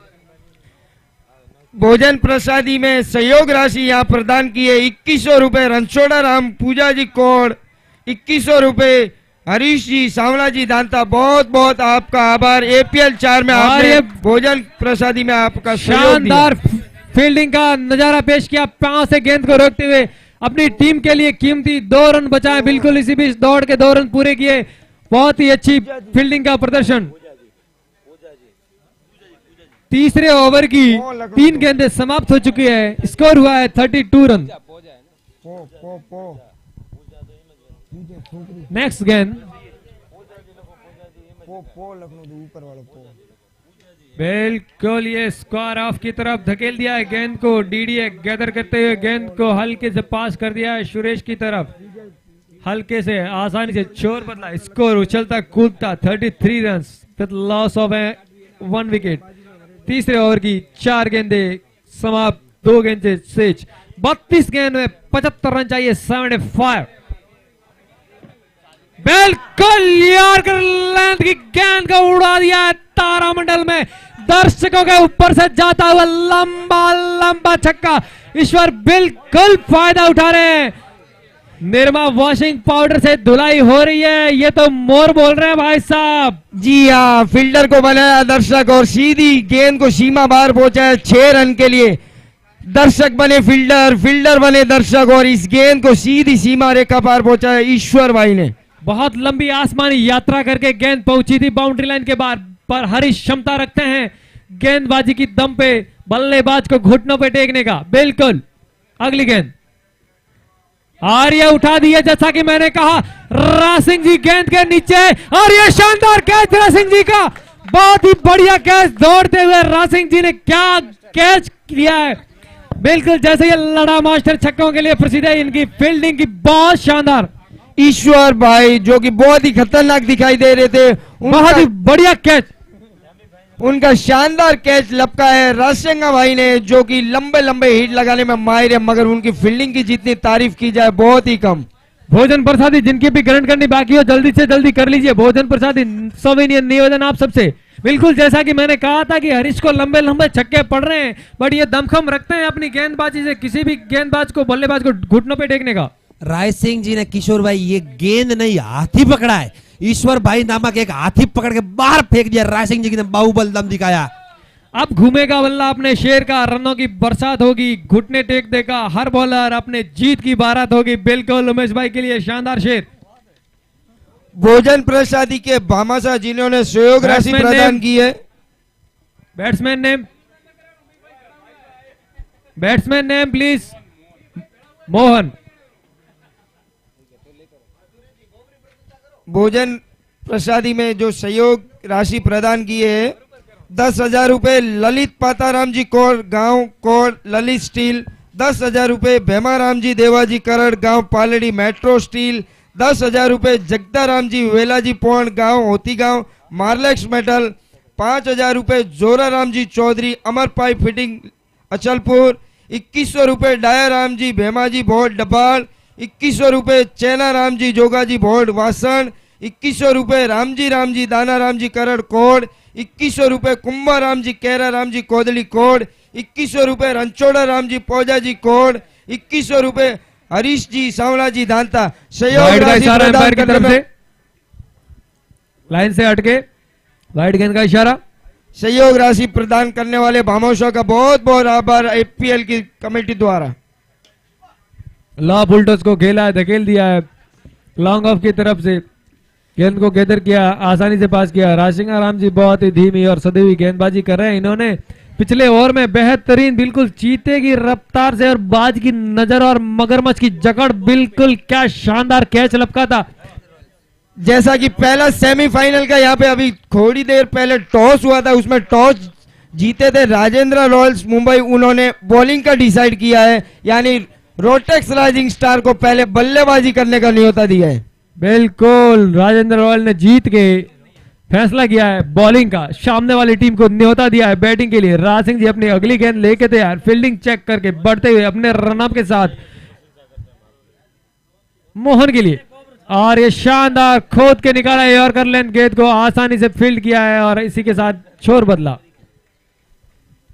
भोजन प्रसादी में सहयोग राशि यहाँ प्रदान की है 2100 रुपए रणछोड़ा राम पूजा जी कोड, 2100 रुपए हरीश जी सांवला जी दांता, बहुत बहुत आपका आभार। APL 4 में आपने भोजन प्रसादी में आपका शानदार फील्डिंग का नजारा पेश किया, पांव से गेंद को रोकते हुए अपनी टीम के लिए कीमती 2 रन बचाए। बिल्कुल इसी बीच दौड़ के 2 रन पूरे किए, बहुत ही अच्छी फील्डिंग का प्रदर्शन। तीसरे ओवर की 3 गेंदें समाप्त हो चुकी है, स्कोर हुआ है 32 रन। नेक्स्ट गेंद बिल्कुल ये स्क्वायर ऑफ की तरफ धकेल दिया है गेंद को। DDA गैदर करते हुए गेंद को हल्के से पास कर दिया है सुरेश की तरफ, हल्के से आसानी से छोर बदला, स्कोर उछलता कूदता 33 run with loss of 1 wicket. तीसरे ओवर की 4 गेंदे समाप्त, 2 गेंद शेष, 32 गेंद में 75 रन चाहिए, 75। बिल्कुल यॉर्कर लेंथ की गेंद को उड़ा दिया है तारामंडल में, दर्शकों के ऊपर से जाता हुआ लंबा लंबा छक्का। ईश्वर बिल्कुल फायदा उठा रहे हैं, निर्मा वॉशिंग पाउडर से धुलाई हो रही है, ये तो मोर बोल रहे हैं भाई साहब। जी हाँ, फील्डर को बनाया दर्शक और सीधी गेंद को सीमा बाहर पहुंचाया 6 रन के लिए। दर्शक बने फील्डर, फील्डर बने दर्शक और इस गेंद को सीधी सीमा रेखा पार पहुंचाया ईश्वर भाई ने। बहुत लंबी आसमानी यात्रा करके गेंद पहुंची थी बाउंड्री लाइन के बाहर, पर हरीश क्षमता रखते हैं गेंदबाजी की दम पे बल्लेबाज को घुटनों पे टेकने का। बिल्कुल अगली गेंद आर्य उठा दी है, जैसा कि मैंने कहा रासिंग जी गेंद के नीचे, और ये शानदार कैच रासिंग जी का, बहुत ही बढ़िया कैच, दौड़ते हुए रासिंग जी ने क्या कैच किया है। बिल्कुल जैसे ये लड़ा मास्टर छक्कों के लिए प्रसिद्ध है, इनकी फील्डिंग की बहुत शानदार। ईश्वर भाई जो कि बहुत ही खतरनाक दिखाई दे रहे थे, बहुत ही बढ़िया कैच, उनका शानदार कैच लपका है राजसिंगा भाई ने, जो कि लंबे लंबे हिट लगाने में माहिर है, मगर उनकी फील्डिंग की जितनी तारीफ की जाए बहुत ही कम। भोजन प्रसादी जिनकी भी ग्रहण करनी बाकी हो जल्दी से जल्दी कर लीजिए। भोजन प्रसादी सविनय निवेदन आप सबसे, बिल्कुल जैसा कि मैंने कहा था कि हरीश को लंबे लंबे छक्के पड़ रहे हैं, बट ये दमखम रखते हैं अपनी गेंदबाजी से किसी भी गेंदबाज को, बल्लेबाज को घुटनों पे टेकने का। राय सिंह जी ने किशोर भाई ये गेंद नहीं हाथी पकड़ा है, ईश्वर भाई नामक एक हाथी पकड़ के बाहर फेंक दिया। राय सिंह जी ने बाहुबल दम दिखाया। अब घूमेगा बल्ला अपने शेर का, रनों की बरसात होगी, घुटने टेक देगा हर बॉलर, अपने जीत की बारात होगी। बिल्कुल उमेश भाई के लिए शानदार शेर। भोजन प्रसादी के भामाशाह जिन्होंने सहयोग राशि प्रदान की है। Batsman name please. मोहन। भोजन प्रसादी में जो सहयोग राशि प्रदान की है, 10,000 रुपए ललित पाताराम जी कौर गांव कौर ललित स्टील, 10,000 रुपए भेमाराम जी देवाजी करड़ गांव पालड़ी मेट्रो स्टील, 10,000 रुपए जगदाराम जी वेलाजी पोण गांव होती गांव मार्लेक्स मेटल, 5,000 रुपए जोराराम जी चौधरी अमर पाइप फिटिंग अचलपुर, 2100 रुपए डायाराम जी भेमाजी भोट डबाल, 2100 रुपए चैना राम जी जोगाजी भोट वासन, 2100 रुपए राम जी दाना राम जी करड़ कोड, 2100 रुपए कुंभा राम जी कैरा राम जी कोदली कोड, 2100 रुपए रणछोड़ा राम जी पौजा जी कोड, 2100 रुपए हरीश जी सांवला जी दांता। सहयोग राशि प्रदान करने में लाइन से हटके वाइड गेंद का इशारा। सहयोग राशि प्रदान करने वाले भामाशाह का बहुत बहुत आभार आईपीएल की कमेटी द्वारा। लॉ बुलटोस को खेला है, धकेल दिया है लॉन्ग ऑफ की तरफ से, गेंद को गैदर किया, आसानी से पास किया। राजसिंगा राम जी बहुत ही धीमी और सदैवी गेंदबाजी कर रहे हैं। इन्होंने पिछले ओवर में बेहतरीन बिल्कुल चीते की रफ्तार से और बाज की नजर और मगरमच्छ की जकड़, बिल्कुल क्या शानदार कैच लपका था। जैसा कि पहला सेमीफाइनल का यहाँ पे अभी थोड़ी देर पहले टॉस हुआ था, उसमें टॉस जीते थे राजेंद्र रॉयल्स मुंबई, उन्होंने बॉलिंग का डिसाइड किया है, यानी रोटेक्स राइजिंग स्टार को पहले बल्लेबाजी करने का न्योता दिया है। बिल्कुल राजेंद्र रॉयल ने जीत के फैसला किया है बॉलिंग का, सामने वाली टीम को न्योता दिया है बैटिंग के लिए। राज सिंह जी अपनी अगली गेंद लेके तैयार, फील्डिंग चेक करके बढ़ते हुए अपने रनअप के साथ मोहन के लिए, और ये शानदार खोद के निकाला यॉर्कर लेंथ गेंद को आसानी से फील्ड किया है और इसी के साथ छोर बदला।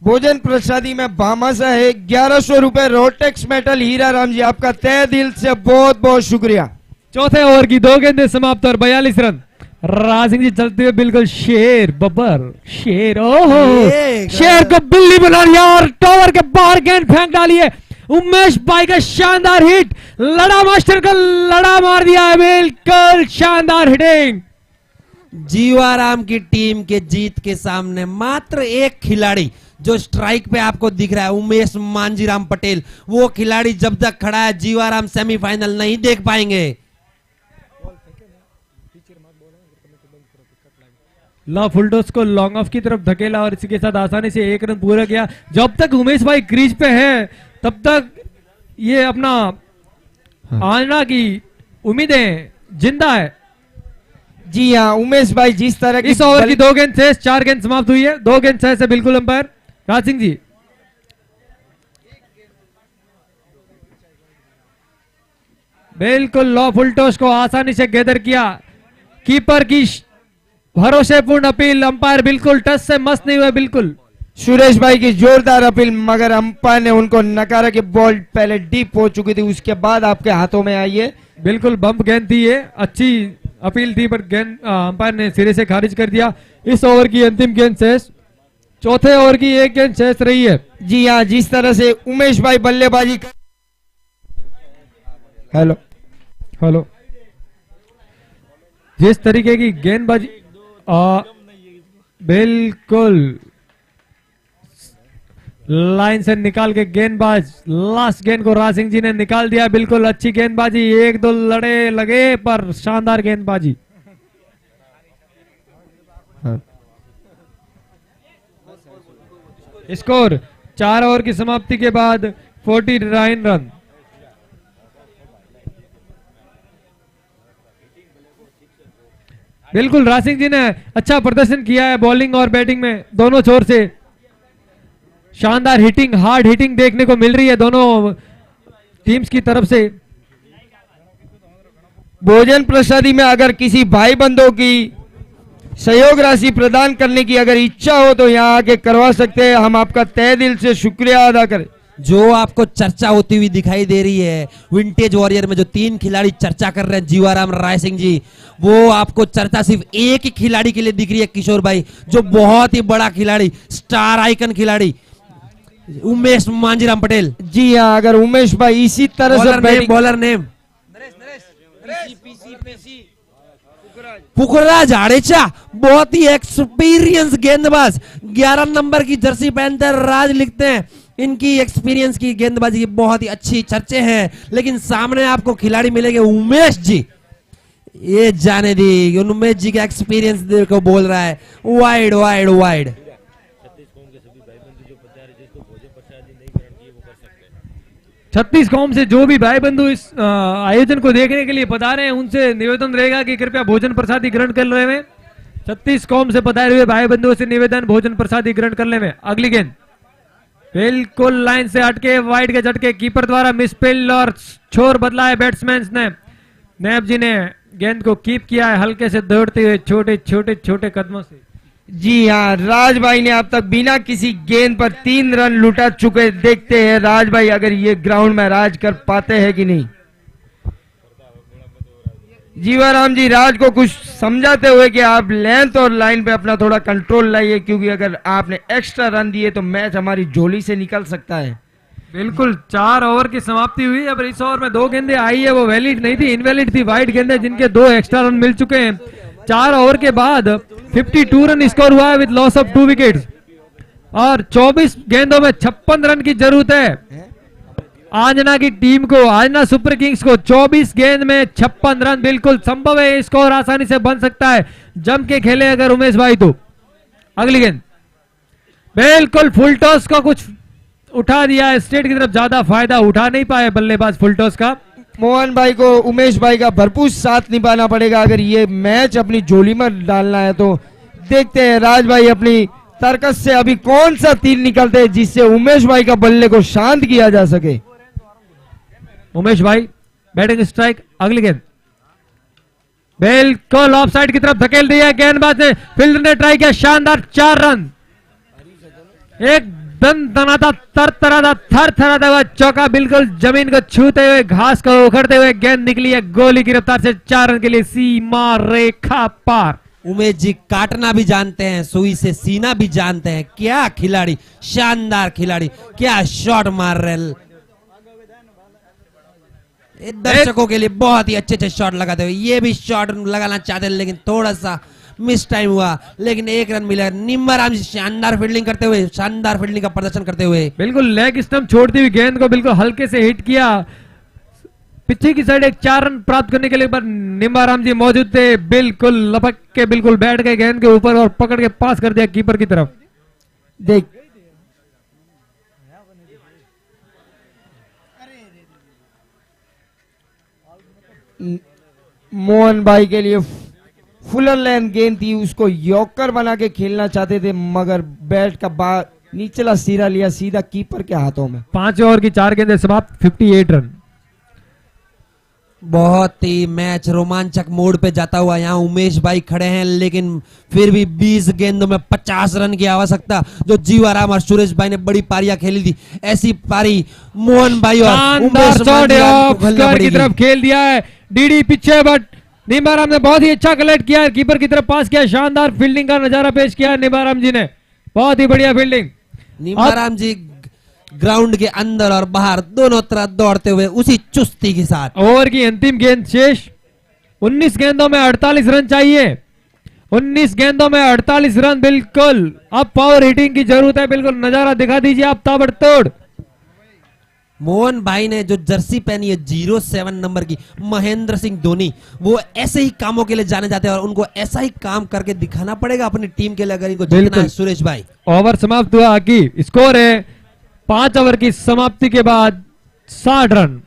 भोजन प्रसादी में भामाशाह है 1100 रुपए रोटेक्स मेटल हीरा राम जी, आपका तहे दिल से बहुत बहुत शुक्रिया। चौथे ओवर की 2 गेंदें समाप्त और 42 रन। राज सिंह जी चलते हुए बिल्कुल शेर बब्बर शेर, ओहो शेर को बिल्ली बना लिया और टॉवर के बाहर गेंद फेंक डाली है। उमेश भाई का शानदार हिट, लड़ा मास्टर को लड़ा मार दिया है, बिल्कुल शानदार हिटिंग। जीवाराम की टीम के जीत के सामने मात्र एक खिलाड़ी जो स्ट्राइक पे आपको दिख रहा है, उमेश मांजीराम पटेल, वो खिलाड़ी जब तक खड़ा है जीवाराम सेमीफाइनल नहीं देख पाएंगे। ला फुलटॉस को लॉन्ग ऑफ की तरफ धकेला और इसी के साथ आसानी से 1 रन पूरा किया। जब तक उमेश भाई क्रीज पे है तब तक ये अपना आना की उम्मीदें जिंदा है। जी हाँ उमेश भाई जिस तरह की इस ओवर की 2 गेंद शेष, 4 गेंद समाप्त हुई है, 2 गेंद शेष है बिल्कुल अंपायर राज सिंह जी। बिल्कुल लो फुल टॉस को आसानी से गैदर किया, कीपर की भरोसेपूर्ण अपील, अंपायर बिल्कुल टच से मस्त नहीं हुए बिल्कुल। सुरेश भाई की जोरदार अपील, मगर अंपायर ने उनको नकारा कि बॉल पहले डीप हो चुकी थी, उसके बाद आपके हाथों में आई है। बिल्कुल बम्प गेंद थी ये, अच्छी अपील थी पर गेंद अंपायर ने सिरे से खारिज कर दिया। इस ओवर की अंतिम गेंद शेष, चौथे ओवर की 1 गेंद शेष रही है। जी हाँ जिस तरह से उमेश भाई बल्लेबाजी हेलो हेलो जिस तरीके की गेंदबाजी बिल्कुल लाइन से निकाल के गेंदबाज, लास्ट गेंद को राज सिंह जी ने निकाल दिया, बिल्कुल अच्छी गेंदबाजी, 1-2 लड़े लगे पर शानदार गेंदबाजी। स्कोर 4 ओवर की समाप्ति के बाद 49 रन। बिल्कुल राज सिंह जी ने अच्छा प्रदर्शन किया है बॉलिंग और बैटिंग में, दोनों छोर से शानदार हिटिंग, हार्ड हिटिंग देखने को मिल रही है दोनों टीम्स की तरफ से। भोजन प्रसादी में अगर किसी भाई बंधों की सहयोग राशि प्रदान करने की अगर इच्छा हो तो यहाँ आके करवा सकते हैं, हम आपका तहे दिल से शुक्रिया अदा करें। जो आपको चर्चा होती हुई दिखाई दे रही है विंटेज वॉरियर में, जो 3 खिलाड़ी चर्चा कर रहे हैं, जीवाराम, राय सिंह जी, वो आपको चर्चा सिर्फ एक ही खिलाड़ी के लिए दिख रही है, किशोर भाई, जो बहुत ही बड़ा खिलाड़ी, स्टार आइकन खिलाड़ी, उमेश मांझीराम पटेल। जी हाँ अगर उमेश भाई इसी तरह से बैटिंग बॉलर नेम पुखराज आड़ेचा, बहुत ही एक्सपीरियंस गेंदबाज, 11 नंबर की जर्सी पहनते राज लिखते हैं। इनकी एक्सपीरियंस की गेंदबाजी की बहुत ही अच्छी चर्चे हैं, लेकिन सामने आपको खिलाड़ी मिलेंगे उमेश जी। ये जाने दी उमेश जी का एक्सपीरियंस को बोल रहा है, वाइड वाइड वाइड। 36 कौम से जो भी भाई बंधु इस आयोजन को देखने के लिए पधारे हैं, उनसे निवेदन रहेगा कि कृपया भोजन प्रसादी ग्रहण कर रहे हैं। 36 कौम से पधारे हुए भाई बंधुओं से निवेदन, भोजन प्रसादी ग्रहण कर ले में। अगली गेंद बिल्कुल लाइन से हटके वाइड के झटके, कीपर द्वारा मिसफील्ड और छोर बदला है बैट्समैन ने। नैब जी ने गेंद को कीप किया है हल्के से दौड़ते हुए छोटे छोटे छोटे कदमों से। जी हाँ राज भाई ने अब तक बिना किसी गेंद पर 3 रन लुटा चुके। देखते हैं राज भाई अगर ये ग्राउंड में राज कर पाते हैं कि नहीं। जीवाराम जी राज को कुछ समझाते हुए कि आप लेंथ और लाइन पे अपना थोड़ा कंट्रोल लाइए, क्योंकि अगर आपने एक्स्ट्रा रन दिए तो मैच हमारी झोली से निकल सकता है। बिल्कुल 4 ओवर की समाप्ति हुई। अब इस ओवर में 2 गेंदें आई है, वो वैलिड नहीं थी, इनवैलिड थी, वाइड गेंदें जिनके 2 एक्स्ट्रा रन मिल चुके हैं। 4 ओवर के बाद 52 रन स्कोर हुआ है विद लॉस ऑफ 2 विकेट्स और 24 गेंदों में 56 रन की जरूरत है आंजना की टीम को, आंजना सुपर किंग्स को। 24 गेंद में 56 रन बिल्कुल संभव है, स्कोर आसानी से बन सकता है जम के खेले अगर उमेश भाई तो। अगली गेंद बिल्कुल फुल टॉस का कुछ उठा दिया है, स्टेट की तरफ ज्यादा फायदा उठा नहीं पाए बल्लेबाज फुल टॉस का। मोहन भाई को उमेश भाई का भरपूर साथ निभाना पड़ेगा अगर ये मैच अपनी झोली में डालना है तो। देखते हैं राज भाई अपनी तर्कस से अभी कौन सा तीर निकलते हैं जिससे उमेश भाई का बल्ले को शांत किया जा सके। उमेश भाई बैटिंग स्ट्राइक। अगली गेंद बिल्कुल ऑफ साइड की तरफ धकेल दिया गेंदबाज ने, फील्डर ने ट्राई किया, शानदार 4 रन। एक दनाता तरतराता थरथराता हुआ चौका बिल्कुल जमीन को छूते हुए, घास को उखड़ते हुए गेंद निकली है गोली की रफ्तार से 4 रन के लिए सीमा रेखा पार। उमेश जी काटना भी जानते हैं, सुई से सीना भी जानते हैं। क्या खिलाड़ी, शानदार खिलाड़ी, क्या शॉट मार रहे। दर्शकों के लिए बहुत ही अच्छे शॉट लगाते हुए, ये भी शॉट लगाना चाहते हैं लेकिन थोड़ा सा मिस टाइम हुआ, लेकिन 1 रन मिला। निम्बाराम जी शानदार फील्डिंग करते हुए, शानदार फील्डिंग का प्रदर्शन करते हुए बिल्कुल लेग स्टंप छोड़ती हुई गेंद को बिल्कुल हल्के से हिट किया, पीछे की साइड एक 4 रन प्राप्त करने के लिए पर निम्बाराम जी मौजूद थे, बिल्कुल लपक के बिल्कुल बैठ गए गेंद के ऊपर और पकड़ के पास कर दिया कीपर की तरफ। देख मोहन भाई के लिए फुलर लेंथ गेंद थी, उसको यॉर्कर बना के खेलना चाहते थे, मगर बैट का निचला सिरा लिया सीधा कीपर के हाथों में। 5 ओवर की 4 गेंदें समाप्त, 58 रन। बहुत ही मैच रोमांचक मोड पे जाता हुआ यहाँ उमेश भाई खड़े हैं, लेकिन फिर भी 20 गेंदों में 50 रन की आवश्यकता जो जीवाराम और सुरेश भाई ने बड़ी पारियां खेली थी, ऐसी पारी मोहन भाई और उमेश मांझीराम को खेलना की पड़ेगी। तरफ खेल दिया है डीडी पीछे, बट निबाराम ने बहुत ही अच्छा कलेक्ट किया है, कीपर की तरफ पास किया, शानदार फील्डिंग का नजारा पेश किया है निबाराम जी ने, बहुत ही बढ़िया फील्डिंग। निबाराम जी ग्राउंड के अंदर और बाहर दोनों तरफ दौड़ते हुए उसी चुस्ती के साथ। ओवर की अंतिम गेंद शेष, 19 गेंदों में 48 रन चाहिए, 19 गेंदों में 48 रन, बिल्कुल अब पावर हिटिंग की जरूरत है, बिल्कुल नजारा दिखा दीजिए आप ताबड़तोड़। मोहन भाई ने जो जर्सी पहनी है 07 नंबर की, महेंद्र सिंह धोनी, वो ऐसे ही कामों के लिए जाने जाते हैं और उनको ऐसा ही काम करके दिखाना पड़ेगा अपनी टीम के लिए अगर इनको जीतना है। सुरेश भाई ओवर समाप्त हुआ की स्कोर है 5 ओवर की समाप्ति के बाद 60 रन।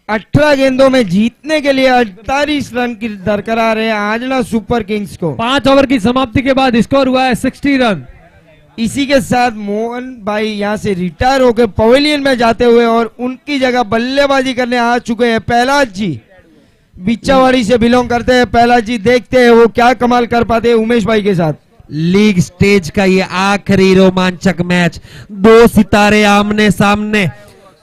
18 गेंदों में जीतने के लिए 48 रन की दरकरार है आंजना सुपर किंग्स को। 5 ओवर की समाप्ति के बाद स्कोर हुआ है 60 रन। इसी के साथ मोहन भाई यहाँ से रिटायर होकर पवेलियन में जाते हुए और उनकी जगह बल्लेबाजी करने आ चुके हैं पहलाज जी, बिच्चावाड़ी से बिलोंग करते हैं पहलाज जी, देखते हैं वो क्या कमाल कर पाते हैं उमेश भाई के साथ। लीग स्टेज का ये आखिरी रोमांचक मैच, 2 सितारे आमने सामने,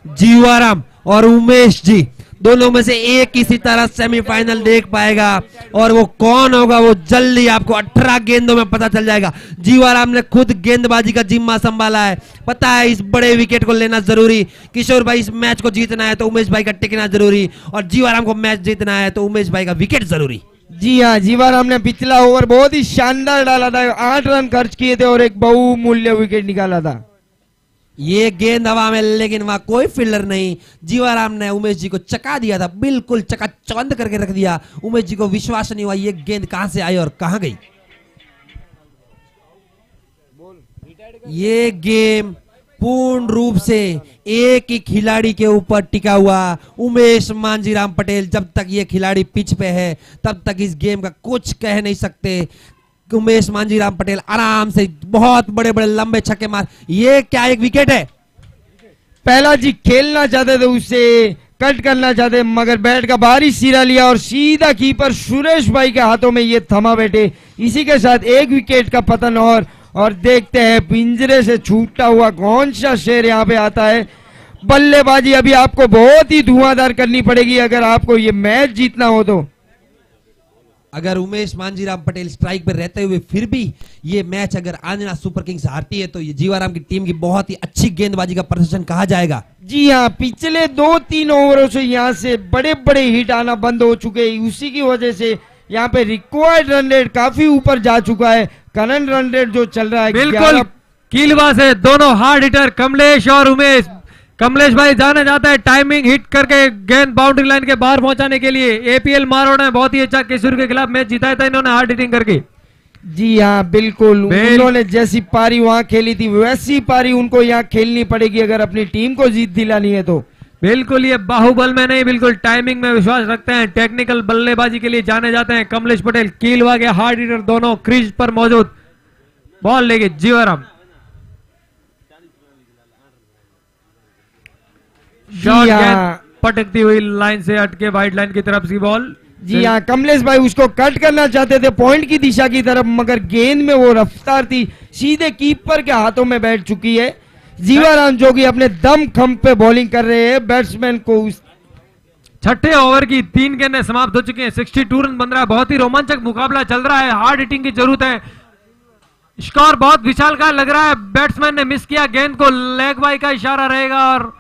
जीवाराम और उमेश जी, दोनों में से एक ही सितारा सेमीफाइनल देख पाएगा और वो कौन होगा वो जल्दी आपको 18 गेंदों में पता चल जाएगा। जीवाराम ने खुद गेंदबाजी का जिम्मा संभाला है, पता है इस बड़े विकेट को लेना जरूरी, किशोर भाई इस मैच को जीतना है तो उमेश भाई का टिकना जरूरी, और जीवाराम को मैच जीतना है तो उमेश भाई का विकेट जरूरी। जी हाँ, जीवाराम ने पिछला ओवर बहुत ही शानदार डाला था, 8 रन खर्च किए थे और एक बहुमूल्य विकेट निकाला था। ये गेंद हवा में, लेकिन वहां कोई फील्डर नहीं, जीवाराम ने उमेश जी को चका दिया था, बिल्कुल चकाचौंध करके रख दिया। उमेश जी को विश्वास नहीं हुआ ये गेंद कहां से आई और कहां गई। ये गेम पूर्ण रूप से एक ही खिलाड़ी के ऊपर टिका हुआ, उमेश मांझीराम पटेल। जब तक ये खिलाड़ी पिच पे है तब तक इस गेम का कुछ कह नहीं सकते। उमेश मांझीराम पटेल आराम से बहुत बड़े बड़े लंबे छक्के मार, ये क्या एक विकेट है। पहला जी खेलना चाहते थे, उससे कट करना चाहते, मगर बैट का बाहरी सिरा लिया और सीधा कीपर सुरेश भाई के हाथों में ये थमा बैठे। इसी के साथ एक विकेट का पतन और देखते हैं पिंजरे से छूटा हुआ कौन सा शेर यहाँ पे आता है। बल्लेबाजी अभी आपको बहुत ही धुआंधार करनी पड़ेगी अगर आपको ये मैच जीतना हो तो। अगर उमेश मांझीराम पटेल स्ट्राइक पर रहते हुए फिर भी ये मैच अगर आंजना सुपर किंग्स हारती है तो ये जीवाराम की टीम की बहुत ही अच्छी गेंदबाजी का प्रदर्शन कहा जाएगा। जी हाँ, पिछले 2-3 ओवरों से यहाँ से बड़े बड़े हिट आना बंद हो चुके हैं, उसी की वजह से यहाँ पे रिक्वायर्ड रन रेट काफी ऊपर जा चुका है। करंट रन रेट जो चल रहा है बिल्कुल कीलबाज है दोनों हार्ड हिटर कमलेश और उमेश। कमलेश भाई जाना जाता है टाइमिंग हिट करके गेंद बाउंड्री लाइन के बाहर पहुंचाने के लिए। एपीएल मारोड़ ने बहुत ही अच्छा किशोर के खिलाफ मैच जिताया था इन्होंने हार्ड हिटिंग करके। जी हाँ बिल्कुल, उन्होंने जैसी पारी वहां खेली थी वैसी पारी उनको यहाँ खेलनी पड़ेगी अगर अपनी टीम को जीत दिलानी है तो। बिल्कुल ये बाहुबल में नहीं, बिल्कुल टाइमिंग में विश्वास रखते हैं, टेक्निकल बल्लेबाजी के लिए जाने जाते हैं कमलेश पटेल। कीलवा के हार्ड हिटर दोनों क्रीज पर मौजूद। बॉल लेके जीवाराम, शॉट गेंद पटकती हुई लाइन से हटके वाइड लाइन की तरफ की बॉल। जी हाँ, कमलेश भाई उसको कट करना चाहते थे पॉइंट की दिशा की तरफ, मगर गेंद में वो रफ्तार थी सीधे कीपर के हाथों में बैठ चुकी है। जीवाराम जो कि अपने दम खम पे बॉलिंग कर रहे हैं बैट्समैन को। छठे ओवर की 3 गेंदें समाप्त हो चुकी हैं, 62 रन बन रहा है। बहुत ही रोमांचक मुकाबला चल रहा है, हार्ड हिटिंग की जरूरत है। स्कोर बहुत विशालकाय लग रहा है, बैट्समैन ने मिस किया गेंद को, लेग बाई का इशारा रहेगा। और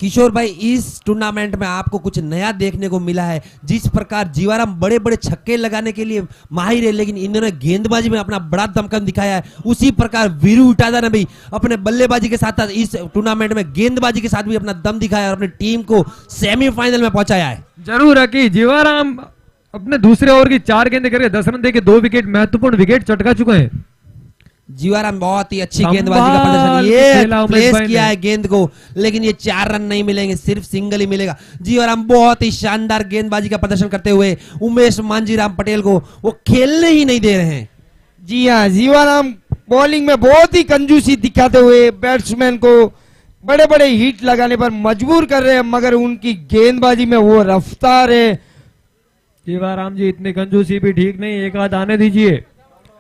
किशोर भाई इस टूर्नामेंट में आपको कुछ नया देखने को मिला है। जिस प्रकार जीवाराम बड़े बड़े छक्के लगाने के लिए माहिर है, लेकिन इन्होंने गेंदबाजी में अपना बड़ा दमखम दिखाया है, उसी प्रकार वीरू उटादा ने भी अपने बल्लेबाजी के साथ साथ इस टूर्नामेंट में गेंदबाजी के साथ भी अपना दम दिखाया और अपनी टीम को सेमीफाइनल में पहुंचाया है। जरूर है कि जीवाराम अपने दूसरे ओवर की 4 गेंदें करके 10 रन देके 2 विकेट, महत्वपूर्ण विकेट चटका चुके हैं। जीवाराम बहुत ही अच्छी गेंदबाजी का प्रदर्शन, ये प्लेस किया है गेंद को, लेकिन ये 4 रन नहीं मिलेंगे, सिर्फ सिंगल ही मिलेगा। जीवाराम बहुत ही शानदार गेंदबाजी का प्रदर्शन करते हुए उमेश मांझीराम पटेल को वो खेलने ही नहीं दे रहे हैं। जी हाँ, जीवाराम बॉलिंग में बहुत ही कंजूसी दिखाते हुए बैट्समैन को बड़े बड़े हिट लगाने पर मजबूर कर रहे हैं, मगर उनकी गेंदबाजी में वो रफ्तार है। जीवाराम जी इतनी कंजूसी भी ठीक नहीं, एक आध आने दीजिए।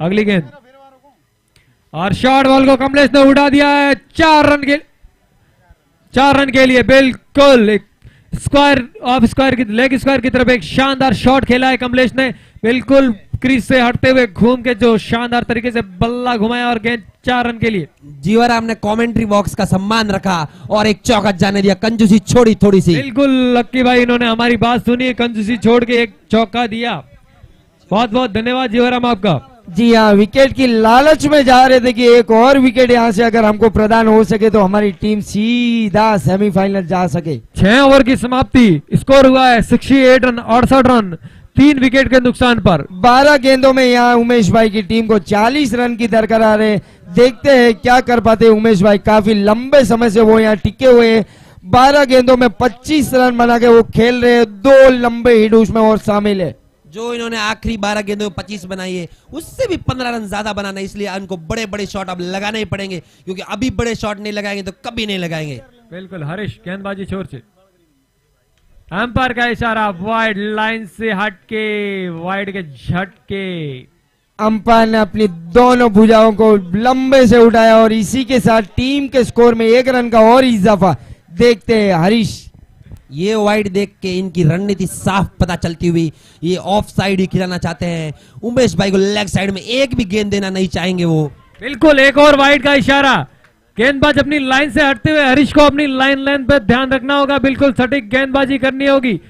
अगली गेंद और शॉर्ट बॉल को कमलेश ने उड़ा दिया है 4 रन के लिए। बिल्कुल एक स्क्वायर ऑफ स्क्वायर की लेग स्क्वायर की तरफ एक शानदार शॉट खेला है कमलेश ने, बिल्कुल क्रीज से हटते हुए घूम के जो शानदार तरीके से बल्ला घुमाया और गेंद 4 रन के लिए। जीवाराम ने कमेंट्री बॉक्स का सम्मान रखा और एक चौका जाने दिया, कंजूसी छोड़ी थोड़ी सी। बिल्कुल लक्की भाई, इन्होंने हमारी बात सुनी, कंजूसी छोड़ के एक चौका दिया। बहुत बहुत धन्यवाद जीवाराम आपका। जी हाँ, विकेट की लालच में जा रहे थे कि एक और विकेट यहाँ से अगर हमको प्रदान हो सके तो हमारी टीम सीधा सेमीफाइनल जा सके। 6 ओवर की समाप्ति, स्कोर हुआ है 68 रन 68 रन 3 विकेट के नुकसान पर। 12 गेंदों में यहाँ उमेश भाई की टीम को 40 रन की दरकार है। देखते हैं क्या कर पाते हैं उमेश भाई, काफी लंबे समय से वो यहाँ टिके हुए हैं। 12 गेंदों में 25 रन बना के वो खेल रहे हैं, 2 लंबे हिट उसमें और शामिल है। जो इन्होंने आखिरी 12 गेंदों में 25 बनाई है, उससे भी 15 रन ज्यादा बनाना है, इसलिए उनको बड़े बड़े शॉट अब लगाने ही पड़ेंगे, क्योंकि अभी बड़े शॉट नहीं लगाएंगे तो कभी नहीं लगाएंगे। बिल्कुल हरीश, गेंदबाजी छोर से अंपायर का इशारा, वाइड लाइन से हटके, वाइड के झटके। अंपायर ने अपनी दोनों भुजाओं को लंबे से उठाया और इसी के साथ टीम के स्कोर में 1 रन का और इजाफा। देखते हैं हरीश, ये वाइड देख के इनकी रणनीति साफ पता चलती हुई ये ऑफ साइड ही खिलाना चाहते हैं। उमेश भाई को लेग साइड में एक भी गेंद देना नहीं चाहेंगे वो। बिल्कुल एक और वाइड का इशारा, गेंदबाज अपनी लाइन से हटते हुए हरीश को अपनी लाइन पे ध्यान रखना होगा, बिल्कुल सटीक गेंदबाजी करनी होगी।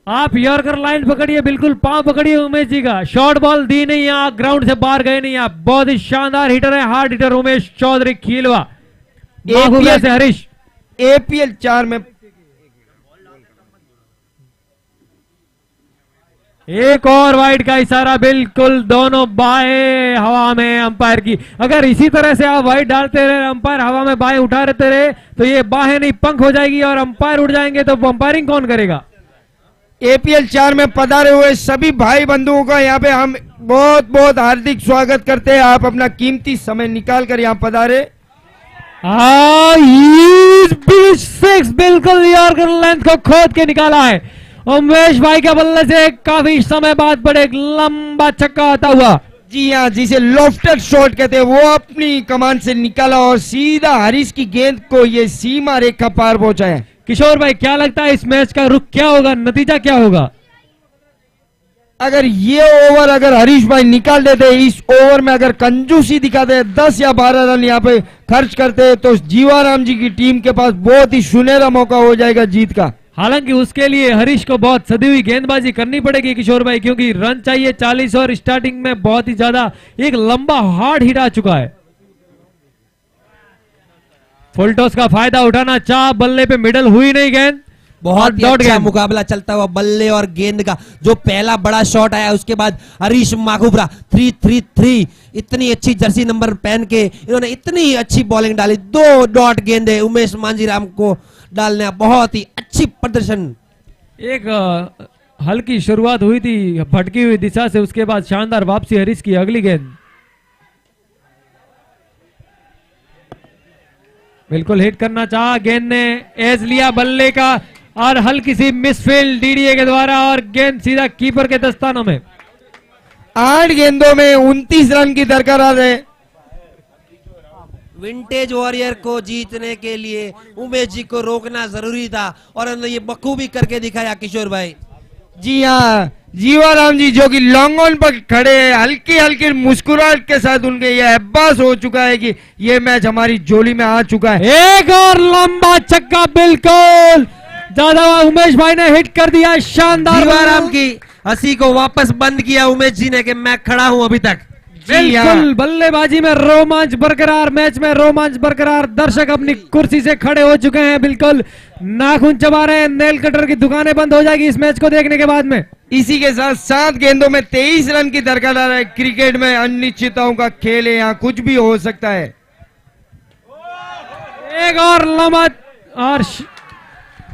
आप यॉर्कर लाइन पकड़िए, बिल्कुल पांव पकड़िए उमेश जी का। शॉर्ट बॉल दी नहीं, आप ग्राउंड से बाहर गए नहीं, आप बहुत ही शानदार हिटर है, हार्ड हिटर उमेश चौधरी खीलवा। से हरीश APL 4 में एक और वाइड का इशारा, बिल्कुल दोनों बाहें हवा में अंपायर की। अगर इसी तरह से आप वाइड डालते रहे, अंपायर हवा में बाहें उठा रहते रहे, तो ये बाहें नहीं पंख हो जाएगी और अंपायर उड़ जाएंगे, तो अंपायरिंग कौन करेगा। APL 4 में पधारे हुए सभी भाई बंधुओं का यहाँ पे हम बहुत बहुत हार्दिक स्वागत करते हैं। आप अपना कीमती समय निकाल कर यहाँ पधारे। बिल्कुल यॉर्कर लेंथ को खोद के निकाला है उमेश भाई के बल्ले से, काफी समय बाद बड़े लंबा छक्का आता हुआ। जी हाँ, जिसे लॉफ्टेड शॉट कहते हैं, वो अपनी कमान से निकाला और सीधा हरीश की गेंद को ये सीमा रेखा पार पहुंचाया। किशोर भाई क्या लगता है इस मैच का रुख क्या होगा, नतीजा क्या होगा। अगर ये ओवर अगर हरीश भाई निकाल देते, इस ओवर में अगर कंजूसी दिखाते, 10 या 12 रन यहाँ पे खर्च करते, तो जीवाराम जी की टीम के पास बहुत ही सुनहरा मौका हो जाएगा जीत का। हालांकि उसके लिए हरीश को बहुत सदी हुई गेंदबाजी करनी पड़ेगी किशोर भाई, क्योंकि रन चाहिए 40 और स्टार्टिंग में बहुत ही ज्यादा एक लंबा हार्ड हिट आ चुका है। फुल टॉस का फायदा उठाना चाह, बल्ले पे मिडल हुई नहीं गेंद, बहुत ही अच्छा मुकाबला चलता हुआ बल्ले और गेंद का। जो पहला बड़ा शॉट आया उसके बाद हरीश माघुबरा 3-3-3, इतनी अच्छी जर्सी नंबर पहन के इन्होंने इतनी अच्छी बॉलिंग डाली, 2 डॉट गेंदे उमेश मांझीराम को डालने, बहुत ही अच्छी प्रदर्शन। एक हल्की शुरुआत हुई थी भटकी हुई दिशा से, उसके बाद शानदार वापसी हरीश की। अगली गेंद बिल्कुल हिट करना चाहा, गेंद ने एज लिया बल्ले का और हल्की सी मिसफील्ड डीडीए के द्वारा और गेंद सीधा कीपर के दस्तानों में। 8 गेंदों में 29 रन की दरकार है। विंटेज वॉरियर को जीतने के लिए उमेश जी को रोकना जरूरी था और उन्होंने ये बखूबी करके दिखाया किशोर भाई। जी हाँ, जीवाराम जी जो कि लॉन्ग ऑन पर खड़े हैं, हल्की हल्की मुस्कुराहट के साथ उनके ये एहसास हो चुका है कि ये मैच हमारी झोली में आ चुका है। एक और लंबा छक्का, बिल्कुल ज्यादा उमेश भाई ने हिट कर दिया, शानदार। जीवाराम की हंसी को वापस बंद किया उमेश जी ने कि मैं खड़ा हूं अभी तक। जी हाँ। बिल्कुल बल्लेबाजी में रोमांच बरकरार, मैच में रोमांच बरकरार। दर्शक अपनी कुर्सी से खड़े हो चुके हैं, बिल्कुल नाखून चबा रहे हैं। नेल कटर की दुकानें बंद हो जाएगी इस मैच को देखने के बाद में। इसी के साथ 7 गेंदों में 23 रन की दरकार है। क्रिकेट में अनिश्चितताओं का खेल है, यहाँ कुछ भी हो सकता है। एक और लम्हा और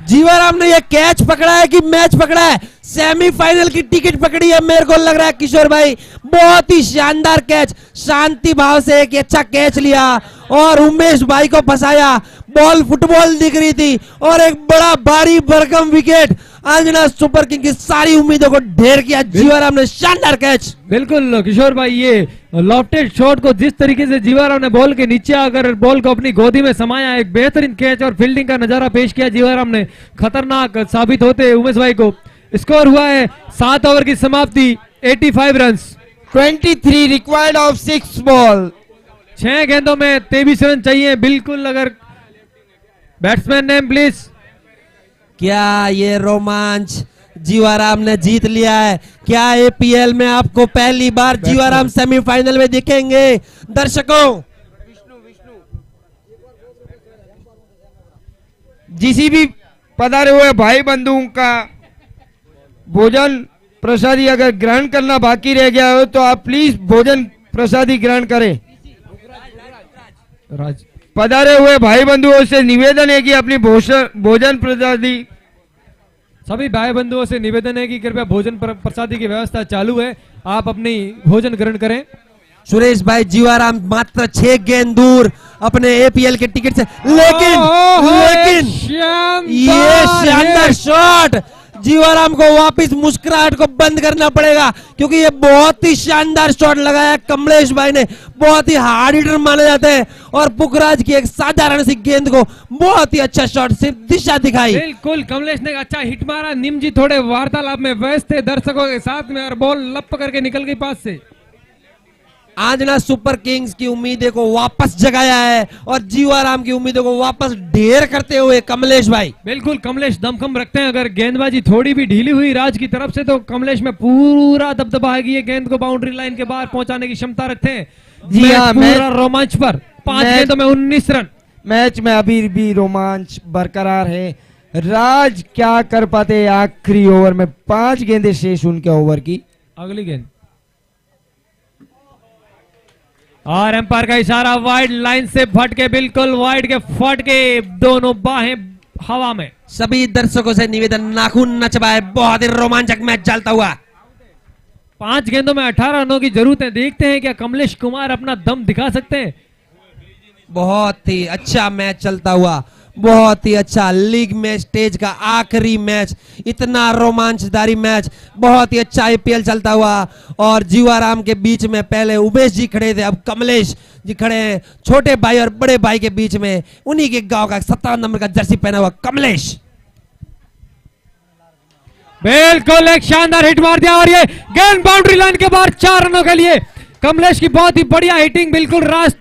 जीवाराम ने ये कैच पकड़ा है कि मैच पकड़ा है? सेमीफाइनल की टिकट पकड़ी है मेरे को लग रहा है किशोर भाई। बहुत ही शानदार कैच, शांति भाव से एक अच्छा कैच लिया और उमेश भाई को फंसाया। बॉल फुटबॉल दिख रही थी और एक बड़ा भारी भरकम विकेट अंजना सुपर किंग की सारी उम्मीदों को ढेर किया। जीवाराम ने शानदार कैच। बिल्कुल किशोर भाई, ये लॉफ्टेड शॉट को जिस तरीके से जीवाराम ने बॉल के नीचे आकर बॉल को अपनी गोदी में समाया, एक बेहतरीन कैच और फील्डिंग का नजारा पेश किया जीवाराम ने, खतरनाक साबित होते उमेश भाई को। स्कोर हुआ है 7 ओवर की समाप्ति, 85 रन, 23 रिक्वायर्ड ऑफ 6 बॉल। 6 गेंदों में 23 रन चाहिए। बिल्कुल, अगर बैट्समैन नेम प्लीज। क्या ये रोमांच जीवाराम ने जीत लिया है? क्या एपीएल में आपको पहली बार जीवाराम सेमीफाइनल में दिखेंगे? दर्शकों, जिसी भी पधारे हुए भाई बंधुओं का भोजन प्रसादी अगर ग्रहण करना बाकी रह गया हो तो आप प्लीज भोजन प्रसादी ग्रहण करें। पधारे हुए भाई बंधुओं से निवेदन है कि अपनी भोजन प्रसादी, सभी भाई बंधुओं से निवेदन है कि कृपया भोजन प्रसादी की व्यवस्था चालू है, आप अपनी भोजन ग्रहण करें। सुरेश भाई, जीवाराम मात्र 6 गेंद दूर अपने एपीएल के टिकट से, लेकिन ये शानदार शॉट, जीवाराम को वापस मुस्कुराहट को बंद करना पड़ेगा क्योंकि ये बहुत ही शानदार शॉट लगाया कमलेश भाई ने। बहुत ही हार्ड हिटर माने जाते हैं और पुखराज की एक साधारण सी गेंद को बहुत ही अच्छा शॉट, सिर्फ दिशा दिखाई। बिल्कुल, कमलेश ने अच्छा हिट मारा। निम जी थोड़े वार्तालाप में व्यस्त थे दर्शकों के साथ में और बॉल लप करके निकल गई पास से। आंजना सुपर किंग्स की उम्मीदें को वापस जगाया है और जीवाराम की उम्मीदों को वापस ढेर करते हुए कमलेश भाई। बिल्कुल, कमलेश दमखम रखते हैं। अगर गेंदबाजी थोड़ी भी ढीली हुई राज की तरफ से तो कमलेश में पूरा दबदबा है कि ये गेंद को बाउंड्री लाइन के बाहर पहुंचाने की क्षमता रखते हैं। जी हाँ, पूरा रोमांच पर 5 गेंदों में 19 रन। मैच में अभी भी रोमांच बरकरार है। राज क्या कर पाते हैं आखिरी ओवर में? 5 गेंदें शेष उनके ओवर की। अगली गेंद और एम्पायर का इशारा, वाइड लाइन से फटके, बिल्कुल वाइड के फटके, दोनों बाहें हवा में। सभी दर्शकों से निवेदन, नाखून न चबाए, बहुत ही रोमांचक मैच चलता हुआ। 5 गेंदों में 18 रनों की जरूरत है। देखते हैं क्या कमलेश कुमार अपना दम दिखा सकते हैं। बहुत ही अच्छा मैच चलता हुआ, बहुत ही अच्छा लीग में स्टेज का आखिरी मैच, इतना रोमांचदारी मैच, बहुत ही अच्छा आईपीएल चलता हुआ। और जीवाराम के बीच में पहले उमेश जी खड़े थे, अब कमलेश जी खड़े हैं। छोटे भाई और बड़े भाई के बीच में उन्हीं के गांव का 17 नंबर का जर्सी पहना हुआ कमलेश। बिल्कुल, एक शानदार हिट मार दिया और ये गेंद बाउंड्री लाइन के बाहर 4 रनों के लिए। कमलेश की बहुत ही बढ़िया हिटिंग, बिल्कुल राज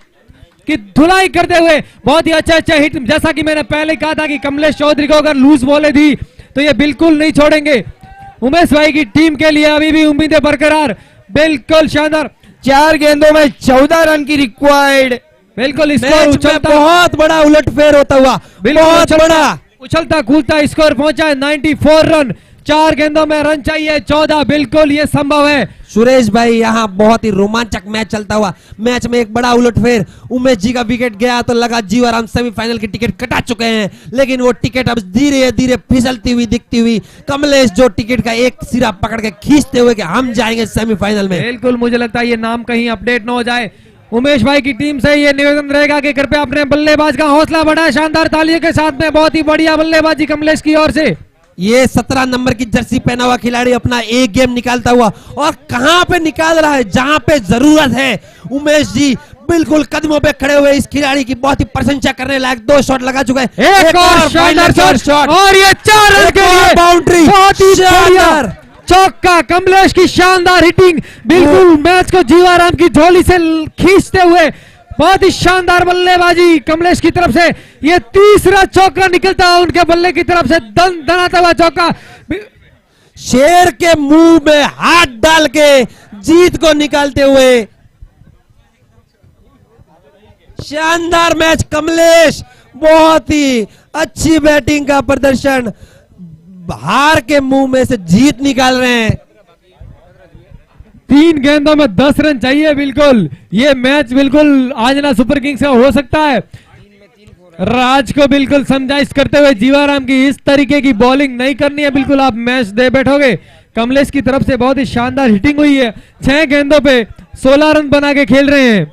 की धुलाई करते हुए बहुत ही अच्छा हिट। जैसा कि मैंने पहले कहा था कि कमलेश चौधरी को अगर लूज बॉलें दी तो ये बिल्कुल नहीं छोड़ेंगे। उमेश भाई की टीम के लिए अभी भी उम्मीदें बरकरार। बिल्कुल शानदार, 4 गेंदों में 14 रन की रिक्वायर्ड। बिल्कुल स्कोर उछलता, बहुत बड़ा उलटफेर होता हुआ, बहुत बड़ा उछलता कूदता स्कोर पहुंचा है 94 रन। 4 गेंदों में रन चाहिए 14, बिल्कुल ये संभव है। सुरेश भाई, यहाँ बहुत ही रोमांचक मैच चलता हुआ, मैच में एक बड़ा उलटफेर। उमेश जी का विकेट गया तो लगा जीवाराम सेमीफाइनल की टिकट कटा चुके हैं, लेकिन वो टिकट अब धीरे धीरे फिसलती हुई दिखती हुई। कमलेश जो टिकट का एक सिरा पकड़ के खींचते हुए कि हम जाएंगे सेमीफाइनल में। बिल्कुल, मुझे लगता है ये नाम कहीं अपडेट न हो जाए। उमेश भाई की टीम से ये निवेदन रहेगा कि कृपया अपने बल्लेबाज का हौसला बढ़ाएं। शानदार तालियों के साथ में बहुत ही बढ़िया बल्लेबाजी कमलेश की ओर से। ये 17 नंबर की जर्सी पहना हुआ खिलाड़ी अपना एक गेम निकालता हुआ, और कहां पे निकाल रहा है? जहां पे जरूरत है। उमेश जी बिल्कुल कदमों पे खड़े हुए इस खिलाड़ी की बहुत ही प्रशंसा करने लायक 2 शॉट लगा चुका है। एक और शानदार शॉट और ये 4 रन के लिए बाउंड्री, बहुत ही शानदार चौका। कमलेश की शानदार हिटिंग, बिल्कुल मैच को जीवाराम की झोली से खींचते हुए बहुत ही शानदार बल्लेबाजी कमलेश की तरफ से। ये तीसरा चौका निकलता है उनके बल्ले की तरफ से, दनाता हुआ चौका। शेर के मुंह में हाथ डाल के जीत को निकालते हुए शानदार मैच कमलेश, बहुत ही अच्छी बैटिंग का प्रदर्शन, हार के मुंह में से जीत निकाल रहे हैं। 3 गेंदों में 10 रन चाहिए। बिल्कुल ये मैच बिल्कुल आजना सुपर किंग्स का हो सकता है। राज को बिल्कुल समझाइश करते हुए जीवाराम की इस तरीके की बॉलिंग नहीं करनी है, बिल्कुल आप मैच दे बैठोगे। कमलेश की तरफ से बहुत ही शानदार हिटिंग हुई है, 6 गेंदों पे 16 रन बना के खेल रहे हैं।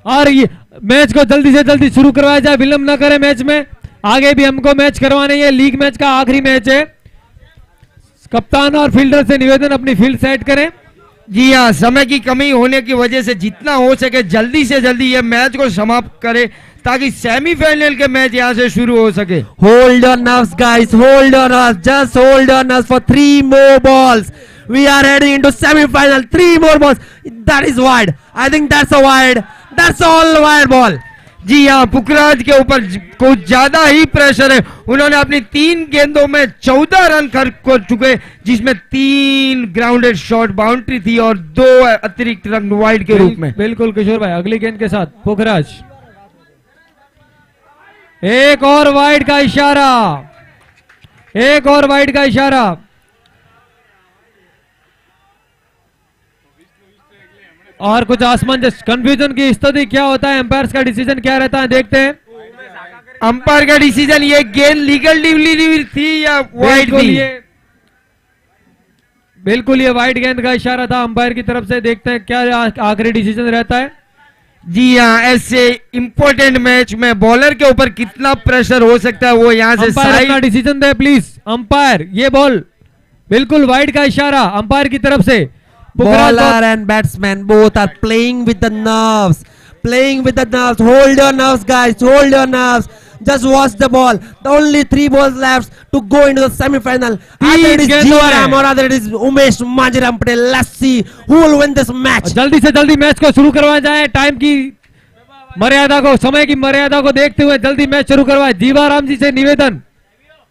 और ये मैच को जल्दी से जल्दी शुरू करवाया जाए, विलंब न करें मैच में। आगे भी हमको मैच करवाने, ये लीग मैच का आखिरी मैच है। कप्तान और फील्डर से निवेदन अपनी फील्ड सेट करें। जी हाँ, समय की कमी होने की वजह से जितना हो सके जल्दी से जल्दी ये मैच को समाप्त करें ताकि सेमीफाइनल के मैच यहाँ से शुरू हो सके। Hold your nerves, guys. Hold your nerves. Just hold your nerves for 3 more balls. We are heading into semi-final. 3 more balls. That is wide. I think that's a wide. That's all wide ball. जी हाँ, पुखराज के ऊपर कुछ ज्यादा ही pressure है। उन्होंने अपनी 3 गेंदों में 14 रन खर्च कर चुके, जिसमें 3 ग्राउंडेड शॉट बाउंड्री थी और 2 अतिरिक्त रन वाइड के रूप में। बिल्कुल किशोर भाई, अगली गेंद के साथ पुखराज, एक और वाइड का इशारा, एक और वाइड का इशारा। और कुछ आसमंजस कंफ्यूजन की स्थिति, क्या होता है, अंपायर का डिसीजन क्या रहता है, देखते हैं। अंपायर का डिसीजन, ये गेंद लीगल डिलीवरी थी या वाइड थी? बिल्कुल ये वाइड गेंद का इशारा था अंपायर की तरफ से। देखते हैं क्या आखिरी डिसीजन रहता है। जी हाँ, ऐसे इंपॉर्टेंट मैच में बॉलर के ऊपर कितना प्रेशर हो सकता है वो यहाँ से अपना डिसीजन दे प्लीज। अंपायर, ये बॉल बिल्कुल वाइड का इशारा अंपायर की तरफ से। Bowler and batsman both are playing with the nerves. Playing with the nerves. Hold your nerves, guys. Hold your nerves. Just watch the ball. The only 3 balls left to go into the semi-final. Either it is Jivaram or either it is Umesh Manjiram Patel. Let's see who will win this match. जल्दी से जल्दी match को शुरू करवाया जाए। Time की मर्यादा को, समय की मर्यादा को देखते हुए जल्दी मैच शुरू करवाए। जीवाराम जी से निवेदन,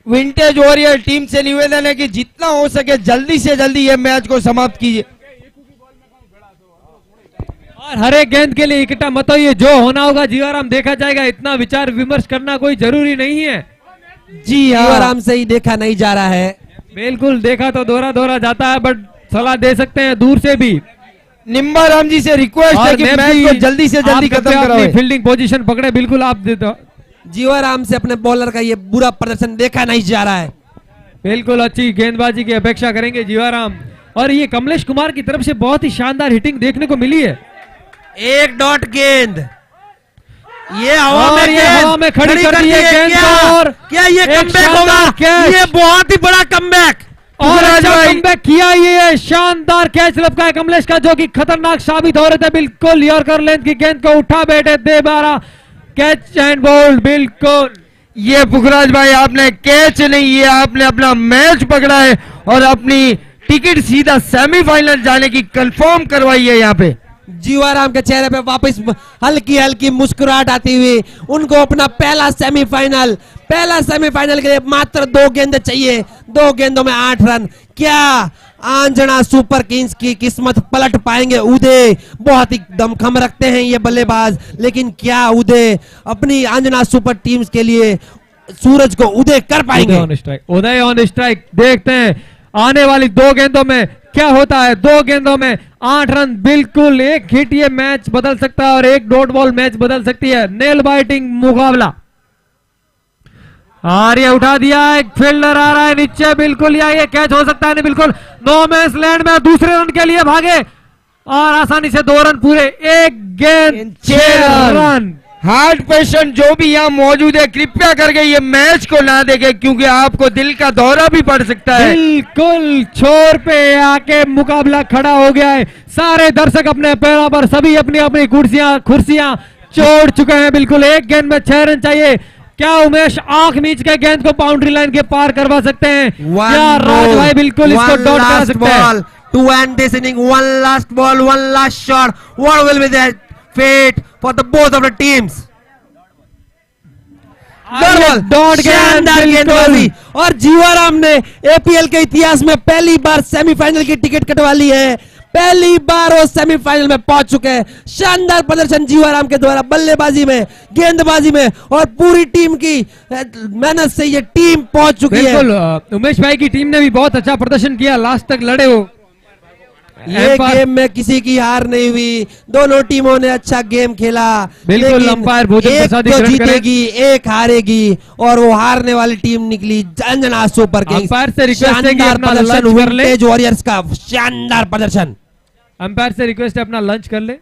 विंटेज वॉरियर टीम से निवेदन है कि जितना हो सके जल्दी से जल्दी ये मैच को समाप्त कीजिए और हर एक गेंद के लिए इकट्ठा मत होइए। जो होना होगा जीवाराम देखा जाएगा, इतना विचार विमर्श करना कोई जरूरी नहीं है। जी जीवाराम से ही देखा नहीं जा रहा है। बिल्कुल देखा तो दोहरा दोहरा जाता है, बट सलाह दे सकते हैं दूर से भी। निम्बाराम जी से रिक्वेस्ट है कि मैच को जल्दी से जल्दी खत्म कराओ। फील्डिंग पोजीशन पकड़े, बिल्कुल आप दे दो। जीवाराम से अपने बॉलर का ये बुरा प्रदर्शन देखा नहीं जा रहा है। बिल्कुल अच्छी गेंदबाजी की अपेक्षा करेंगे जीवाराम। और ये कमलेश कुमार की तरफ से बहुत ही शानदार हिटिंग देखने को मिली है। एक डॉट गेंद, ये हवा में खड़ी कर दी है गेंद को। और क्या ये कमबैक होगा? ये बहुत ही बड़ा कमबैक और अच्छा कमबैक किया। ये शानदार कैच लपका है कमलेश का, जो कि खतरनाक साबित हो रहे थे। बिल्कुल यॉर्कर लेंथ की गेंद को उठा बैठे दे 12, कैच एंड बोल्ड। बिल्कुल ये पुखराज भाई, आपने कैच नहीं, ये आपने अपना मैच पकड़ा है और अपनी टिकट सीधा सेमीफाइनल जाने की कंफर्म करवाई है। यहाँ पे जीवाराम के चेहरे पे वापस हल्की हल्की मुस्कुराहट आती हुई, उनको अपना पहला सेमीफाइनल के लिए मात्र 2 गेंदें चाहिए। 2 गेंदों में 8 रन। क्या आंजना सुपर किंग्स की किस्मत पलट पाएंगे? उदय बहुत ही दमखम रखते हैं ये बल्लेबाज, लेकिन क्या उदय अपनी आंजना सुपर टीम्स के लिए सूरज को उदय कर पाएंगे? उदय ऑन स्ट्राइक। देखते हैं आने वाली 2 गेंदों में क्या होता है। 2 गेंदों में 8 रन। बिल्कुल एक हिट ये मैच बदल सकता है और एक डॉट बॉल मैच बदल सकती है। नेल बाइटिंग मुकाबला। ये उठा दिया, एक फील्डर आ रहा है नीचे। बिल्कुल ये कैच हो सकता है नहीं। बिल्कुल नो मैच लैंड में दूसरे रन के लिए भागे और आसानी से 2 रन पूरे। एक गेंद 6 रन। हार्ट पेशेंट जो भी यहाँ मौजूद है, कृपया करके ये मैच को ना देखें, क्योंकि आपको दिल का दौरा भी पड़ सकता है। बिल्कुल छोर पे आके मुकाबला खड़ा हो गया है। सारे दर्शक अपने पैरों पर, सभी अपनी अपनी कुर्सियां छोड़ चुके हैं। बिल्कुल एक गेंद में 6 रन चाहिए। क्या उमेश आंख मीच के गेंद को बाउंड्री लाइन के पार करवा सकते हैं? क्या राज भाई बिल्कुल इसको डॉट कर सकते हैं? To end this inning, one last ball, one last shot. What will be the fate for the both of the teams? शानदार गेंदबाजी, और जीवाराम ने एपीएल के इतिहास में पहली बार सेमीफाइनल की टिकट कटवा ली है। पहली बार वो सेमीफाइनल में पहुंच चुके हैं। शानदार प्रदर्शन जीवाराम के द्वारा बल्लेबाजी में, गेंदबाजी में और पूरी टीम की मेहनत से ये टीम पहुंच चुकी है। बिल्कुल उमेश भाई की टीम ने भी बहुत अच्छा प्रदर्शन किया, लास्ट तक लड़े हो। ये गेम में किसी की हार नहीं हुई, दोनों टीमों ने अच्छा गेम खेला। बिल्कुल, लेकिन अंपायर भोजन एक प्रसाद तो ग्रहण करें। जीतेगी, एक हारेगी और वो हारने वाली टीम निकली अंजना सुपर किंग्स। अंपायर से रिक्वेस्ट है कि शानदार अपना प्रदर्शन लंच कर ले। विंटेज वॉरियर्स का, शानदार प्रदर्शन। अंपायर से रिक्वेस्ट है अपना लंच कर ले।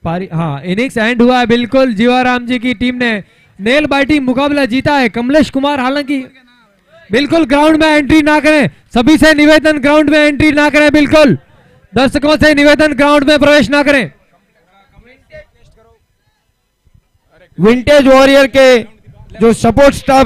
पारी हाँ, इनिंग्स एंड हुआ है। बिल्कुल जीवाराम जी की टीम ने नेल बाइटिंग मुकाबला जीता है। कमलेश कुमार हालांकि बिल्कुल ग्राउंड में एंट्री ना करें, सभी से निवेदन ग्राउंड में एंट्री ना करें, बिल्कुल दर्शकों से निवेदन ग्राउंड में प्रवेश ना करें। विंटेज वॉरियर के जो सपोर्ट स्टाफ